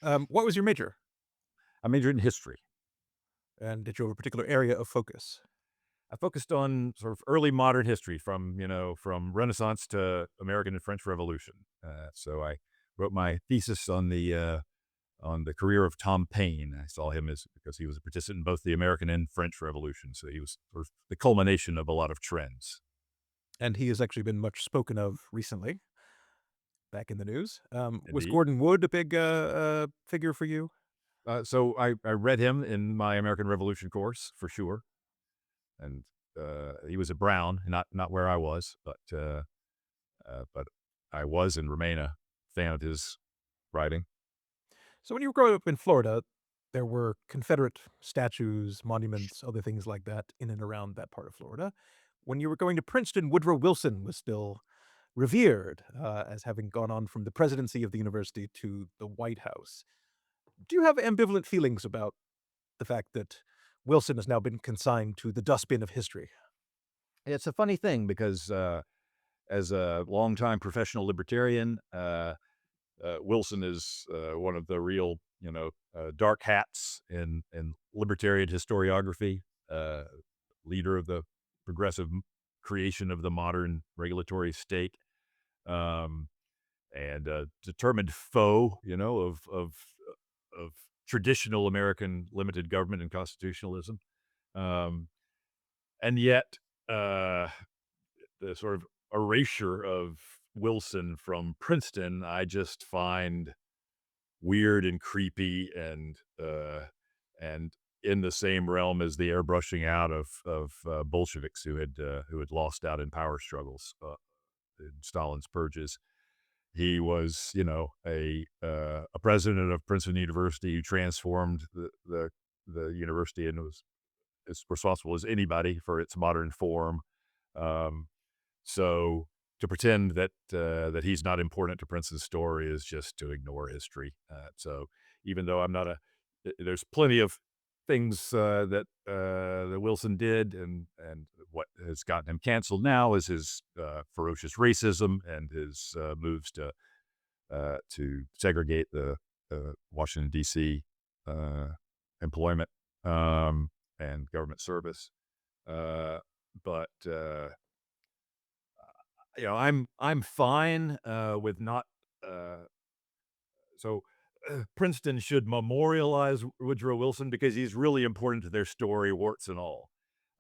What was your major? I majored in history. And did you have a particular area of focus? I focused on sort of early modern history from, from Renaissance to American and French Revolution. So I wrote my thesis on the career of Tom Paine. I saw him as because he was a participant in both the American and French Revolution. So he was sort of the culmination of a lot of trends. And he has actually been much spoken of recently, back in the news. Was Indeed. Gordon Wood a big figure for you? So I read him in my American Revolution course for sure, and he was at Brown, not where I was, but I was and remain a fan of his writing. So when you were growing up in Florida, there were Confederate statues, monuments, other things like that in and around that part of Florida. When you were going to Princeton, Woodrow Wilson was still revered as having gone on from the presidency of the university to the White House. Do you have ambivalent feelings about the fact that Wilson has now been consigned to the dustbin of history? It's a funny thing because as a longtime professional libertarian, Wilson is one of the real, dark hats in libertarian historiography, uh, leader of the progressive creation of the modern regulatory state, um, and a determined foe, of traditional American limited government and constitutionalism. Um, and yet, uh, the sort of erasure of Wilson from Princeton, I just find weird and creepy and in the same realm as the airbrushing out of Bolsheviks who had lost out in power struggles in Stalin's purges. He was, a president of Princeton University who transformed the university and was as responsible as anybody for its modern form. Um, so to pretend that he's not important to Princeton's story is just to ignore history. So even though I'm not there's plenty of things that Wilson did, and what has gotten him canceled now is his ferocious racism and his moves to segregate the Washington D.C. Uh, employment and government service. Uh, but I'm fine with not. Uh, so Princeton should memorialize Woodrow Wilson because he's really important to their story, warts and all.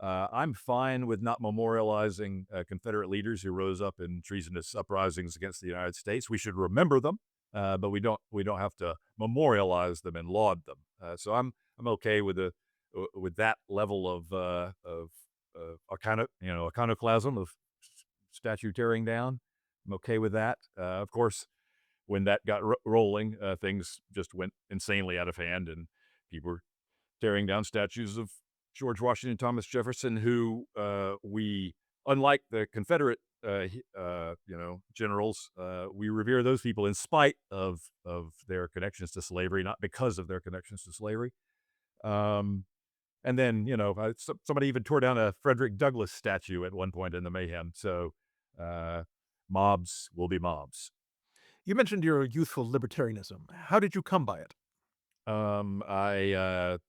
I'm fine with not memorializing Confederate leaders who rose up in treasonous uprisings against the United States. We should remember them, but we don't have to memorialize them and laud them. So I'm okay with that level of iconoclasm of statue tearing down. I'm okay with that. Of course, when that got rolling, things just went insanely out of hand, and people tearing down statues of George Washington, Thomas Jefferson, who we, unlike the Confederate, generals, we revere those people in spite of their connections to slavery, not because of their connections to slavery. Um, and then, somebody even tore down a Frederick Douglass statue at one point in the mayhem. So, uh, mobs will be mobs. You mentioned your youthful libertarianism. How did you come by it? The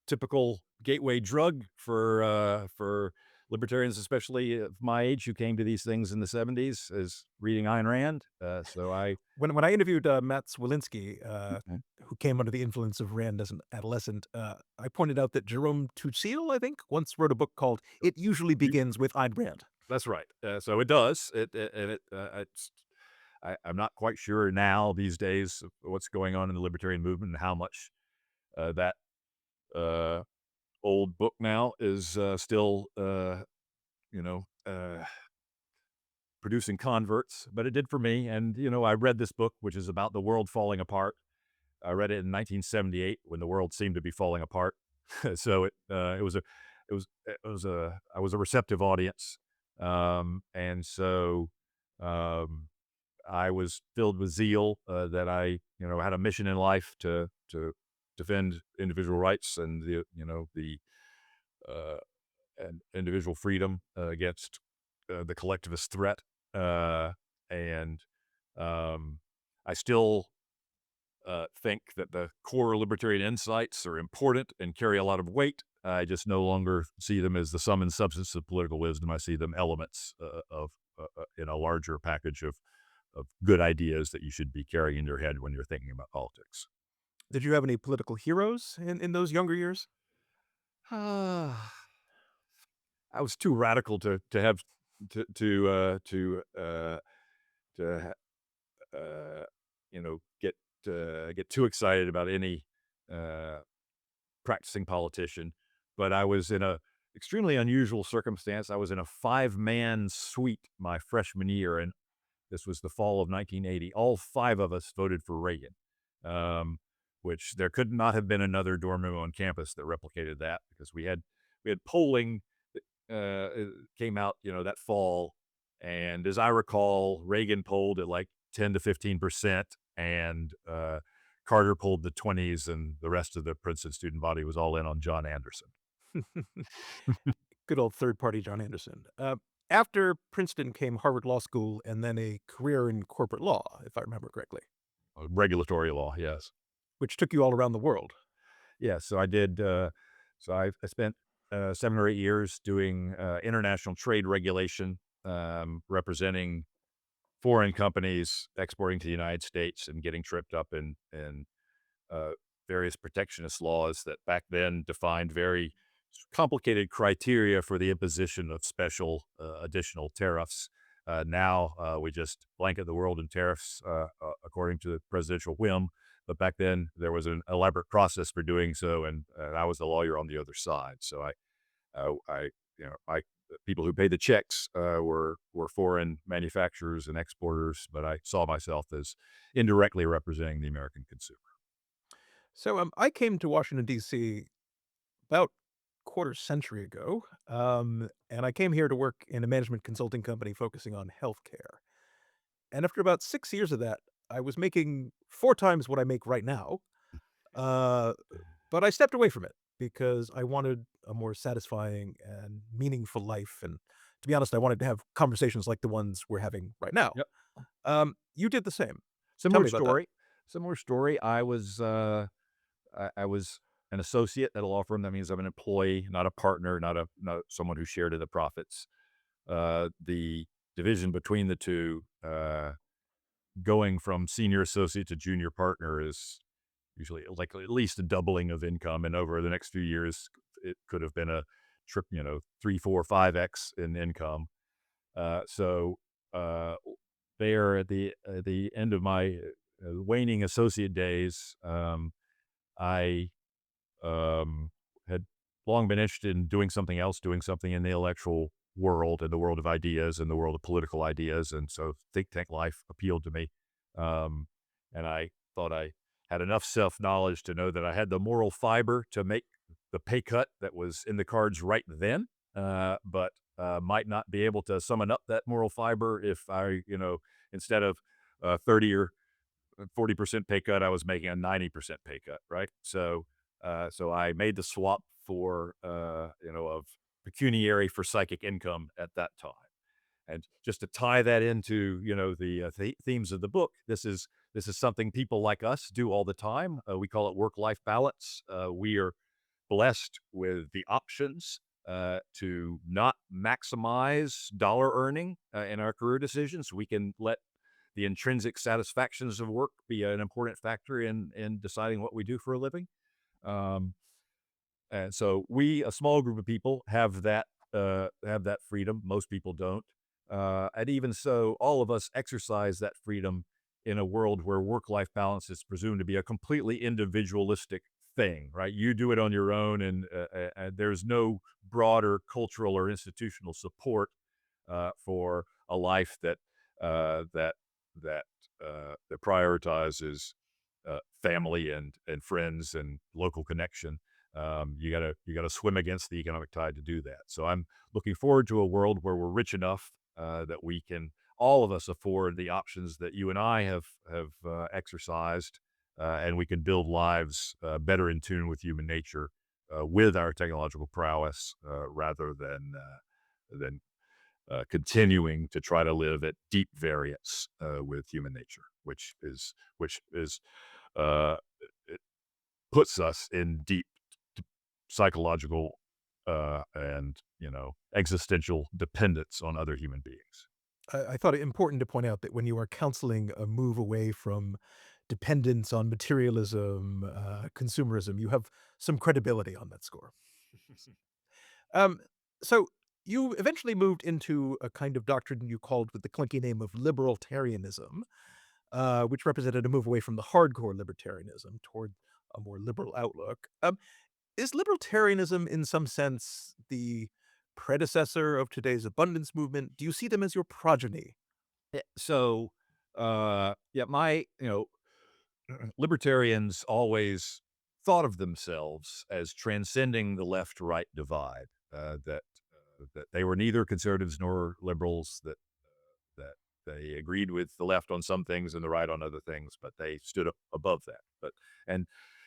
typical gateway drug for libertarians, especially of my age, who came to these things in the '70s, is reading Ayn Rand. So I When I interviewed, Matt Swilinski, Mhm. who came under the influence of Rand as an adolescent, I pointed out that Jerome Tucil, I think, once wrote a book called "It Usually Begins with Ayn Rand." That's right. So it does. I'm not quite sure now these days of what's going on in the libertarian movement and how much that uh, old book now is still, you know, uh, producing converts, but it did for me. And, I read this book, which is about the world falling apart. I read it in 1978 when the world seemed to be falling apart. So I was a receptive audience. And so, um, I was filled with zeal, that I, had a mission in life to defend individual rights and uh, and individual freedom, against, the collectivist threat. Uh, and um, I still think that the core libertarian insights are important and carry a lot of weight. I just no longer see them as the sum and substance of political wisdom. I see them elements, of in a larger package of good ideas that you should be carrying in your head when you're thinking about politics. Did you have any political heroes in those younger years? I was too radical to have to get too excited about any uh, practicing politician, but I was in a extremely unusual circumstance. I was in a five-man suite my freshman year, and this was the fall of 1980. All five of us voted for Reagan, um, which there could not have been another dorm room on campus that replicated that because we had polling that came out, that fall, and as I recall, Reagan polled at like 10 to 15%, and Carter pulled the 20s, and the rest of the Princeton student body was all in on John Anderson. Good old third party John Anderson. After Princeton came Harvard Law School and then a career in corporate law, if I remember correctly, Regulatory law, yes. which took you all around the world. Yeah, so I did, I spent, 7 or 8 years doing, international trade regulation, representing foreign companies exporting to the United States and getting tripped up in uh, various protectionist laws that back then defined very complicated criteria for the imposition of special, additional tariffs. Now, we just blanket the world in tariffs, according to the presidential whim. But back then, there was an elaborate process for doing so, and I was the lawyer on the other side. So I I the people who paid the checks, were foreign manufacturers and exporters, but I saw myself as indirectly representing the American consumer. So I came to Washington, D.C. about quarter century ago, and I came here to work in a management consulting company focusing on healthcare. And after about 6 years of that, I was making four times what I make right now. Uh, but I stepped away from it because I wanted a more satisfying and meaningful life. And to be honest, I wanted to have conversations like the ones we're having right now. Yep. You did the same. Tell Similar me about that. story. Similar story. I was an associate at a law firm. That means I'm an employee, not a partner, not someone who shared in the profits. The division between the two, going from senior associate to junior partner, is usually like at least a doubling of income, and over the next few years, it could have been a trip, 3, 4, 5x in income. So there at the end of my waning associate days, I had long been interested in doing something else, doing something in the intellectual world, in the world of ideas, in the world of political ideas, and so think tank life appealed to me. Um, and I thought I had enough self-knowledge to know that I had the moral fiber to make the pay cut that was in the cards right then, but might not be able to summon up that moral fiber if I, instead of 30 or 40% pay cut, I was making a 90% pay cut, right? So I made the swap for, of pecuniary for psychic income at that time. And just to tie that into, themes of the book, this is something people like us do all the time. We call it work-life balance. We are blessed with the options to not maximize dollar earning in our career decisions. We can let the intrinsic satisfactions of work be an important factor in deciding what we do for a living. Um, and so we, a small group of people, have that freedom. Most people don't. And even so, all of us exercise that freedom in a world where work-life balance is presumed to be a completely individualistic thing, right? You do it on your own, and there's no broader cultural or institutional support for a life that prioritizes family and friends and local connection. You gotta swim against the economic tide to do that. So I'm looking forward to a world where we're rich enough that we can all of us afford the options that you and I have exercised, and we can build lives better in tune with human nature with our technological prowess rather than continuing to try to live at deep variance with human nature, which is uh, it puts us in deep psychological and existential dependence on other human beings. I thought it important to point out that when you are counseling a move away from dependence on materialism, consumerism, you have some credibility on that score. Um, so you eventually moved into a kind of doctrine you called with the clunky name of libertarianism, which represented a move away from the hardcore libertarianism toward a more liberal outlook. Is libertarianism, in some sense, the predecessor of today's abundance movement? Do you see them as your progeny? Yeah, libertarians always thought of themselves as transcending the left-right divide. That they were neither conservatives nor liberals. That they agreed with the left on some things and the right on other things, but they stood up above that. And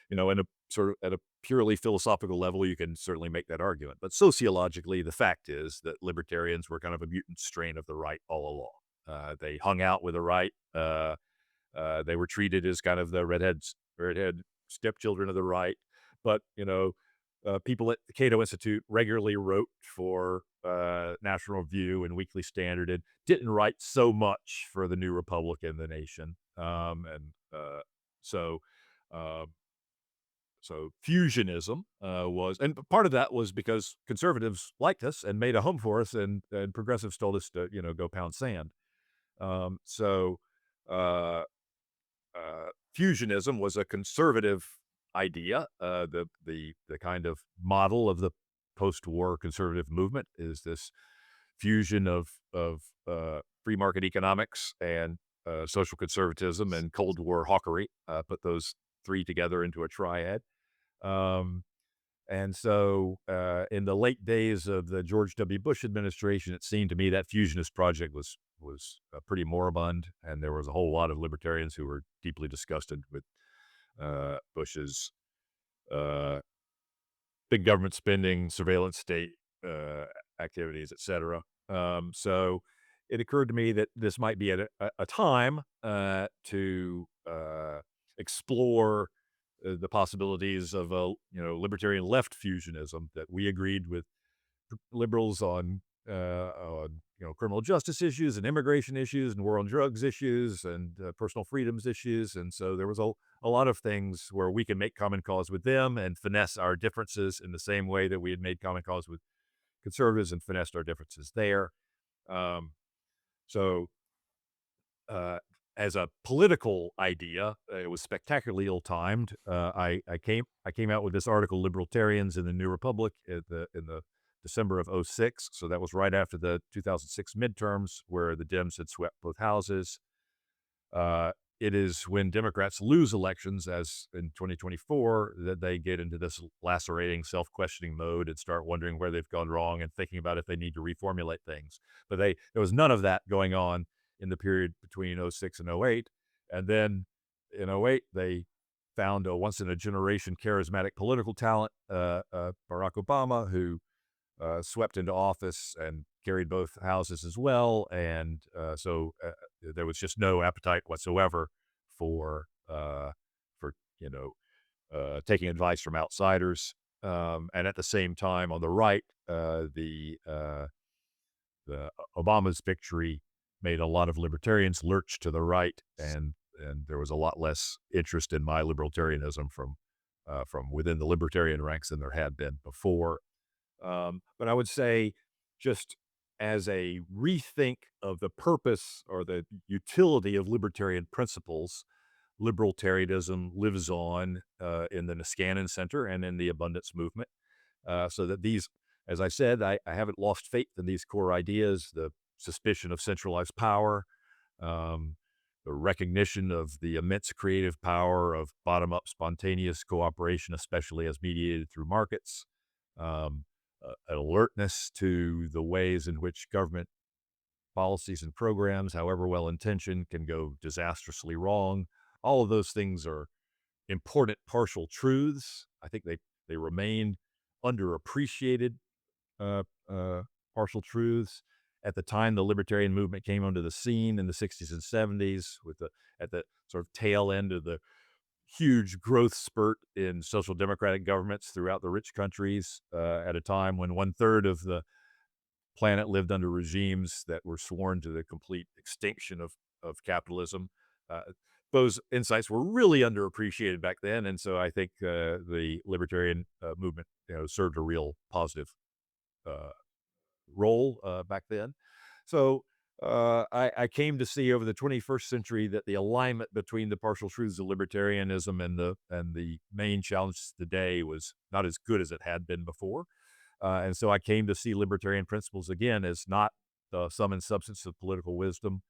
in a sort of at a purely philosophical level, you can certainly make that argument. But sociologically, the fact is that libertarians were kind of a mutant strain of the right all along. They hung out with the right. They were treated as kind of the redhead stepchildren of the right. But people at the Cato Institute regularly wrote for National Review and Weekly Standard, and didn't write so much for the New Republic and the Nation. And so, uh, so fusionism and part of that was because conservatives liked us and made a home for us, and progressives told us to go pound sand. So. Uh, Fusionism was a conservative idea. The kind of model of the post-war conservative movement is this fusion of free market economics and social conservatism and Cold War hawkery. Put those three together into a triad. Um, and so, in the late days of the George W. Bush administration, it seemed to me that fusionist project was pretty moribund, and there was a whole lot of libertarians who were deeply disgusted with Bush's uh, big government spending, surveillance state uh, activities, etc. So it occurred to me that this might be a time to explore the possibilities of a libertarian left fusionism that we agreed with liberals on criminal justice issues and immigration issues and war on drugs issues and personal freedoms issues. And so there was a lot of things where we can make common cause with them and finesse our differences in the same way that we had made common cause with conservatives and finessed our differences there. Um, so uh, as a political idea, it was spectacularly ill-timed. I came out with this article, "Libertarians in the New Republic," in the December of '06. So that was right after the 2006 midterms, where the Dems had swept both houses. it is when Democrats lose elections, as in 2024, that they get into this lacerating, self-questioning mode and start wondering where they've gone wrong and thinking about if they need to reformulate things. But there was none of that going on in the period between '06 and '08. And then in '08, they found a once in a generation charismatic political talent, Barack Obama, who swept into office and carried both houses as well. And so there was just no appetite whatsoever for you know taking advice from outsiders. And at the same time, on the right, the Obama's victory made a lot of libertarians lurch to the right, and there was a lot less interest in my libertarianism from within the libertarian ranks than there had been before. But I would say, just as a rethink of the purpose or the utility of libertarian principles, libertarianism lives on in the Niskanen Center and in the abundance movement. So that these, as I said, I haven't lost faith in these core ideas: the suspicion of centralized power, um, the recognition of the immense creative power of bottom up spontaneous cooperation, especially as mediated through markets, an alertness to the ways in which government policies and programs, however well intentioned, can go disastrously wrong. All of those things are important partial truths. I think they remain underappreciated uh, uh, partial truths. At the time the libertarian movement came onto the scene in the '60s and '70s, at the sort of tail end of the huge growth spurt in social democratic governments throughout the rich countries, at a time when one third of the planet lived under regimes that were sworn to the complete extinction of capitalism. Uh, those insights were really underappreciated back then, and so I think the libertarian movement, served a real positive uh, role back then. So I came to see over the 21st century that the alignment between the partial truths of libertarianism and the main challenges today was not as good as it had been before. And so I came to see libertarian principles again as not the sum and substance of political wisdom,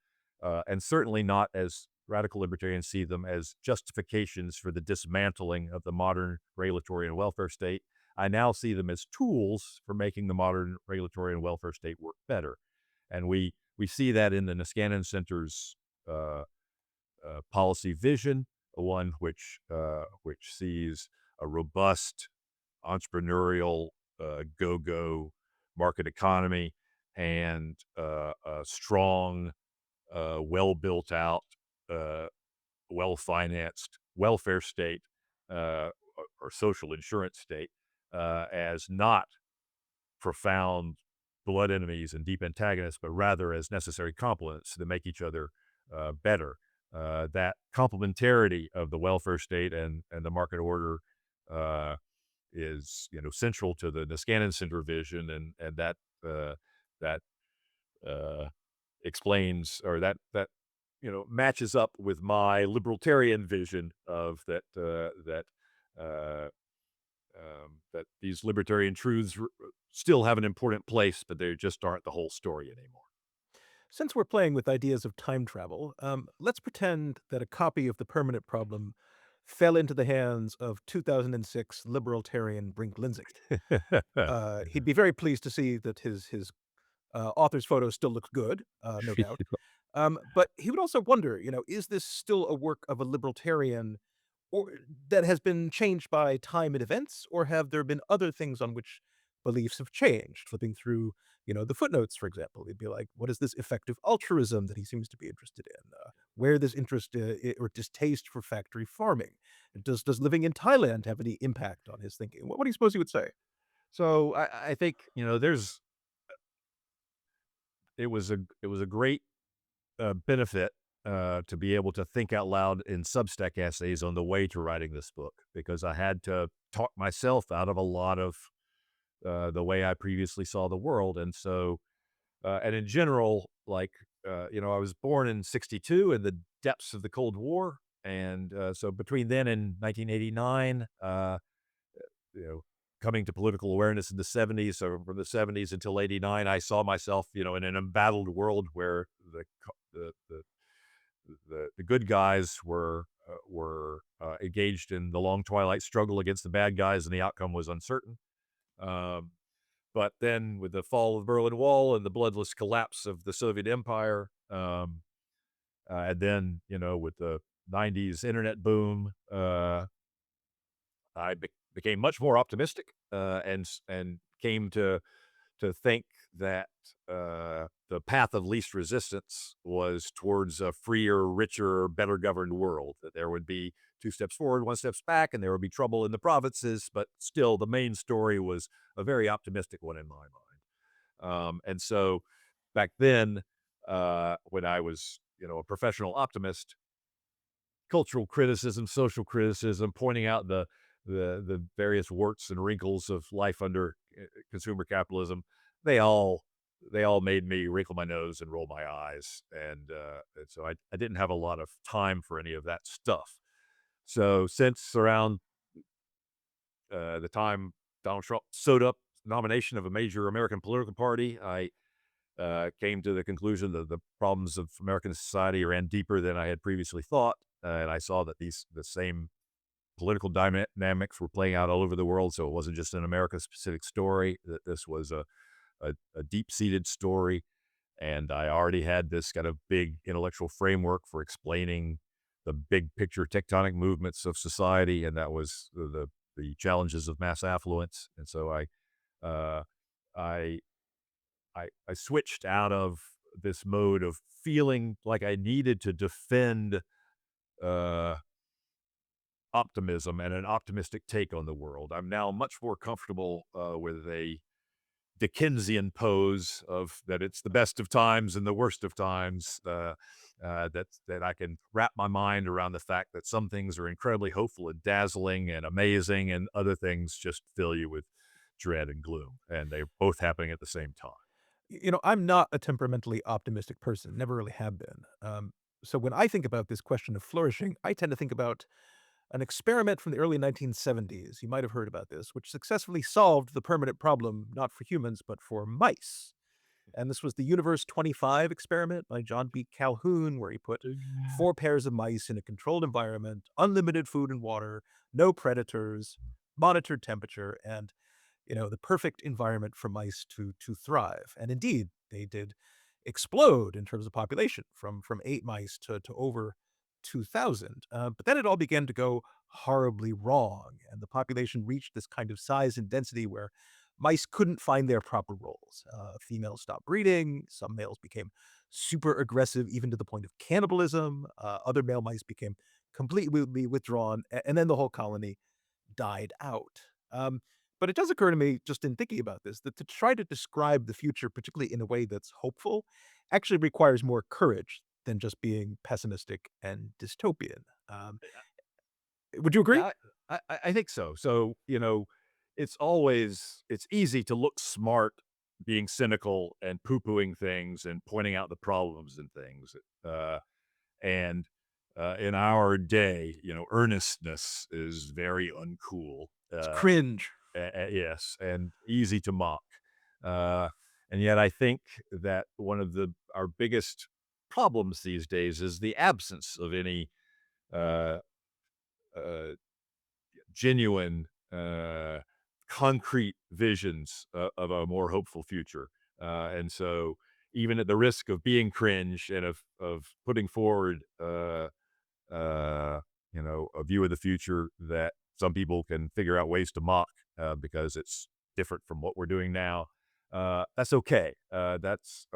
and certainly not, as radical libertarians see them, as justifications for the dismantling of the modern regulatory and welfare state. I now see them as tools for making the modern regulatory and welfare state work better. And we see that in the Niskanen Center's uh, policy vision, one which sees a robust entrepreneurial, go-go market economy and a strong, well built out, uh, well financed welfare state, or social insurance state, as not profound blood enemies and deep antagonists, but rather as necessary complements that make each other better. That complementarity of the welfare state and the market order uh, is, central to the Niskanen Center vision, and that uh, explains, or that matches up with my libertarian vision of uh, that these libertarian truths still have an important place, but they just aren't the whole story anymore. Since we're playing with ideas of time travel, let's pretend that a copy of The Permanent Problem fell into the hands of 2006 libertarian Brink Lindsey. He'd be very pleased to see that his author's photo still looks good, no doubt. But he would also wonder, is this still a work of a libertarian or that has been changed by time and events, or have there been other things on which beliefs have changed? Flipping through, the footnotes, for example, he'd be like, what is this effective altruism that he seems to be interested in? Where this interest or distaste for factory farming? Does living in Thailand have any impact on his thinking? What do you suppose he would say? So I think there's it was a great benefit to be able to think out loud in Substack essays on the way to writing this book, because I had to talk myself out of a lot of the way I previously saw the world. And so, and in general, like, I was born in '62 in the depths of the Cold War. And so between then and 1989, you know, coming to political awareness in the '70s, so from the '70s until '89, I saw myself, in an embattled world where the good guys were engaged in the long twilight struggle against the bad guys, and the outcome was uncertain. Um, but then, with the fall of the Berlin Wall and the bloodless collapse of the Soviet Empire, and then with the '90s internet boom, I became much more optimistic, and came to think that the path of least resistance was towards a freer, richer, better governed world. That there would be two steps forward, one steps back, and there would be trouble in the provinces, but still the main story was a very optimistic one in my mind. And so back then, when I was a professional optimist, cultural criticism, social criticism, pointing out the various warts and wrinkles of life under consumer capitalism, they all they all made me wrinkle my nose and roll my eyes, and so I didn't have a lot of time for any of that stuff. So since around the time Donald Trump sewed up nomination of a major American political party, I came to the conclusion that the problems of American society ran deeper than I had previously thought, and I saw that the same political dynamics were playing out all over the world. So it wasn't just an America specific story. That this was a deep seated story, and I already had this kind of big intellectual framework for explaining the big picture tectonic movements of society, and that was the challenges of mass affluence. And so uh, I I switched out of this mode of feeling like I needed to defend uh, optimism and an optimistic take on the world. I'm now much more comfortable with a Dickensian pose of that it's the best of times and the worst of times. That I can wrap my mind around the fact that some things are incredibly hopeful and dazzling and amazing, and other things just fill you with dread and gloom, and they're both happening at the same time. I'm not a temperamentally optimistic person, never really have been. So when I think about this question of flourishing, I tend to think about an experiment from the early 1970s. You might have heard about this, which successfully solved the permanent problem, not for humans, but for mice. And this was the Universe 25 experiment by John B. Calhoun, where he put four pairs of mice in a controlled environment, unlimited food and water, no predators, monitored temperature, and the perfect environment for mice to thrive. And indeed, they did explode in terms of population from 8 mice to over 2,000. But then it all began to go horribly wrong, and the population reached this kind of size and density where mice couldn't find their proper roles. Females stopped breeding, some males became super aggressive, even to the point of cannibalism. Other male mice became completely withdrawn, and then the whole colony died out. But it does occur to me, just in thinking about this, that to try to describe the future, particularly in a way that's hopeful, actually requires more courage than just being pessimistic and dystopian. Would you agree? Yeah, I think so. So, it's easy to look smart being cynical and poo-pooing things and pointing out the problems and things. And in our day, earnestness is very uncool. It's cringe. Yes, and easy to mock. Uh, and yet, I think that one of our biggest problems these days is the absence of any uh, uh, genuine, concrete visions of a more hopeful future. And so, even at the risk of being cringe and of putting forward, uh, a view of the future that some people can figure out ways to mock because it's different from what we're doing now. That's okay. That's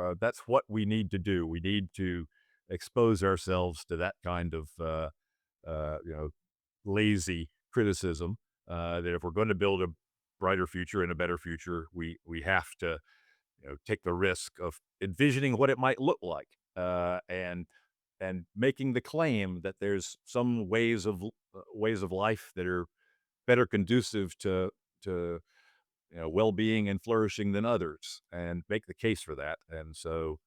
what we need to do. We need to expose ourselves to that kind of uh, you know lazy criticism, that if we're going to build a brighter future and a better future, we have to take the risk of envisioning what it might look like, and making the claim that there's some ways of life that are better conducive to well-being and flourishing than others, and make the case for that. And so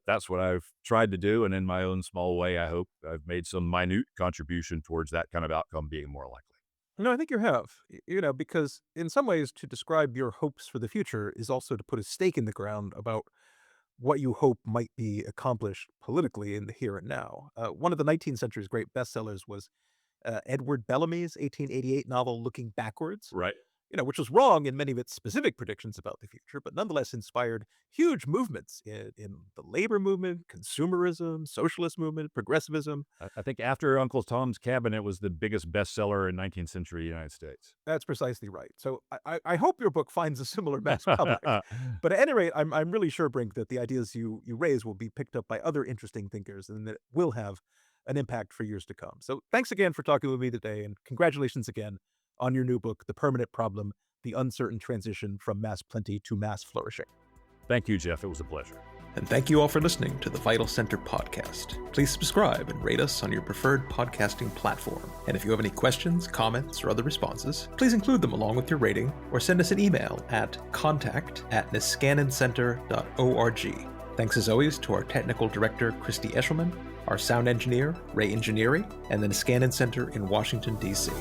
that's what I've tried to do, and in my own small way, I hope I've made some minute contribution towards that kind of outcome being more likely. No, I think you have. Because in some ways, to describe your hopes for the future is also to put a stake in the ground about what you hope might be accomplished politically in the here and now. One of the 19th century's great bestsellers was Edward Bellamy's 1888 novel Looking Backwards, Right. which was wrong in many of its specific predictions about the future, but nonetheless inspired huge movements in the labor movement, consumerism, socialist movement, progressivism. I think after Uncle Tom's Cabin, it was the biggest bestseller in 19th century United States. That's precisely right. So I hope your book finds a similar mass public. But at any rate, I'm really sure, Brink, that the ideas you raise will be picked up by other interesting thinkers and that it will have an impact for years to come. So thanks again for talking with me today, and congratulations again on your new book, The Permanent Problem: The Uncertain Transition from Mass Plenty to Mass Flourishing. Thank you, Jeff. It was a pleasure. And thank you all for listening to the Vital Center podcast. Please subscribe and rate us on your preferred podcasting platform. And if you have any questions, comments, or other responses, please include them along with your rating or send us an email at contact@niskanancenter.org. Thanks as always to our technical director, Christy Eshelman, our sound engineer, Ray Ingenieri, and the Niskanen Center in Washington, D.C.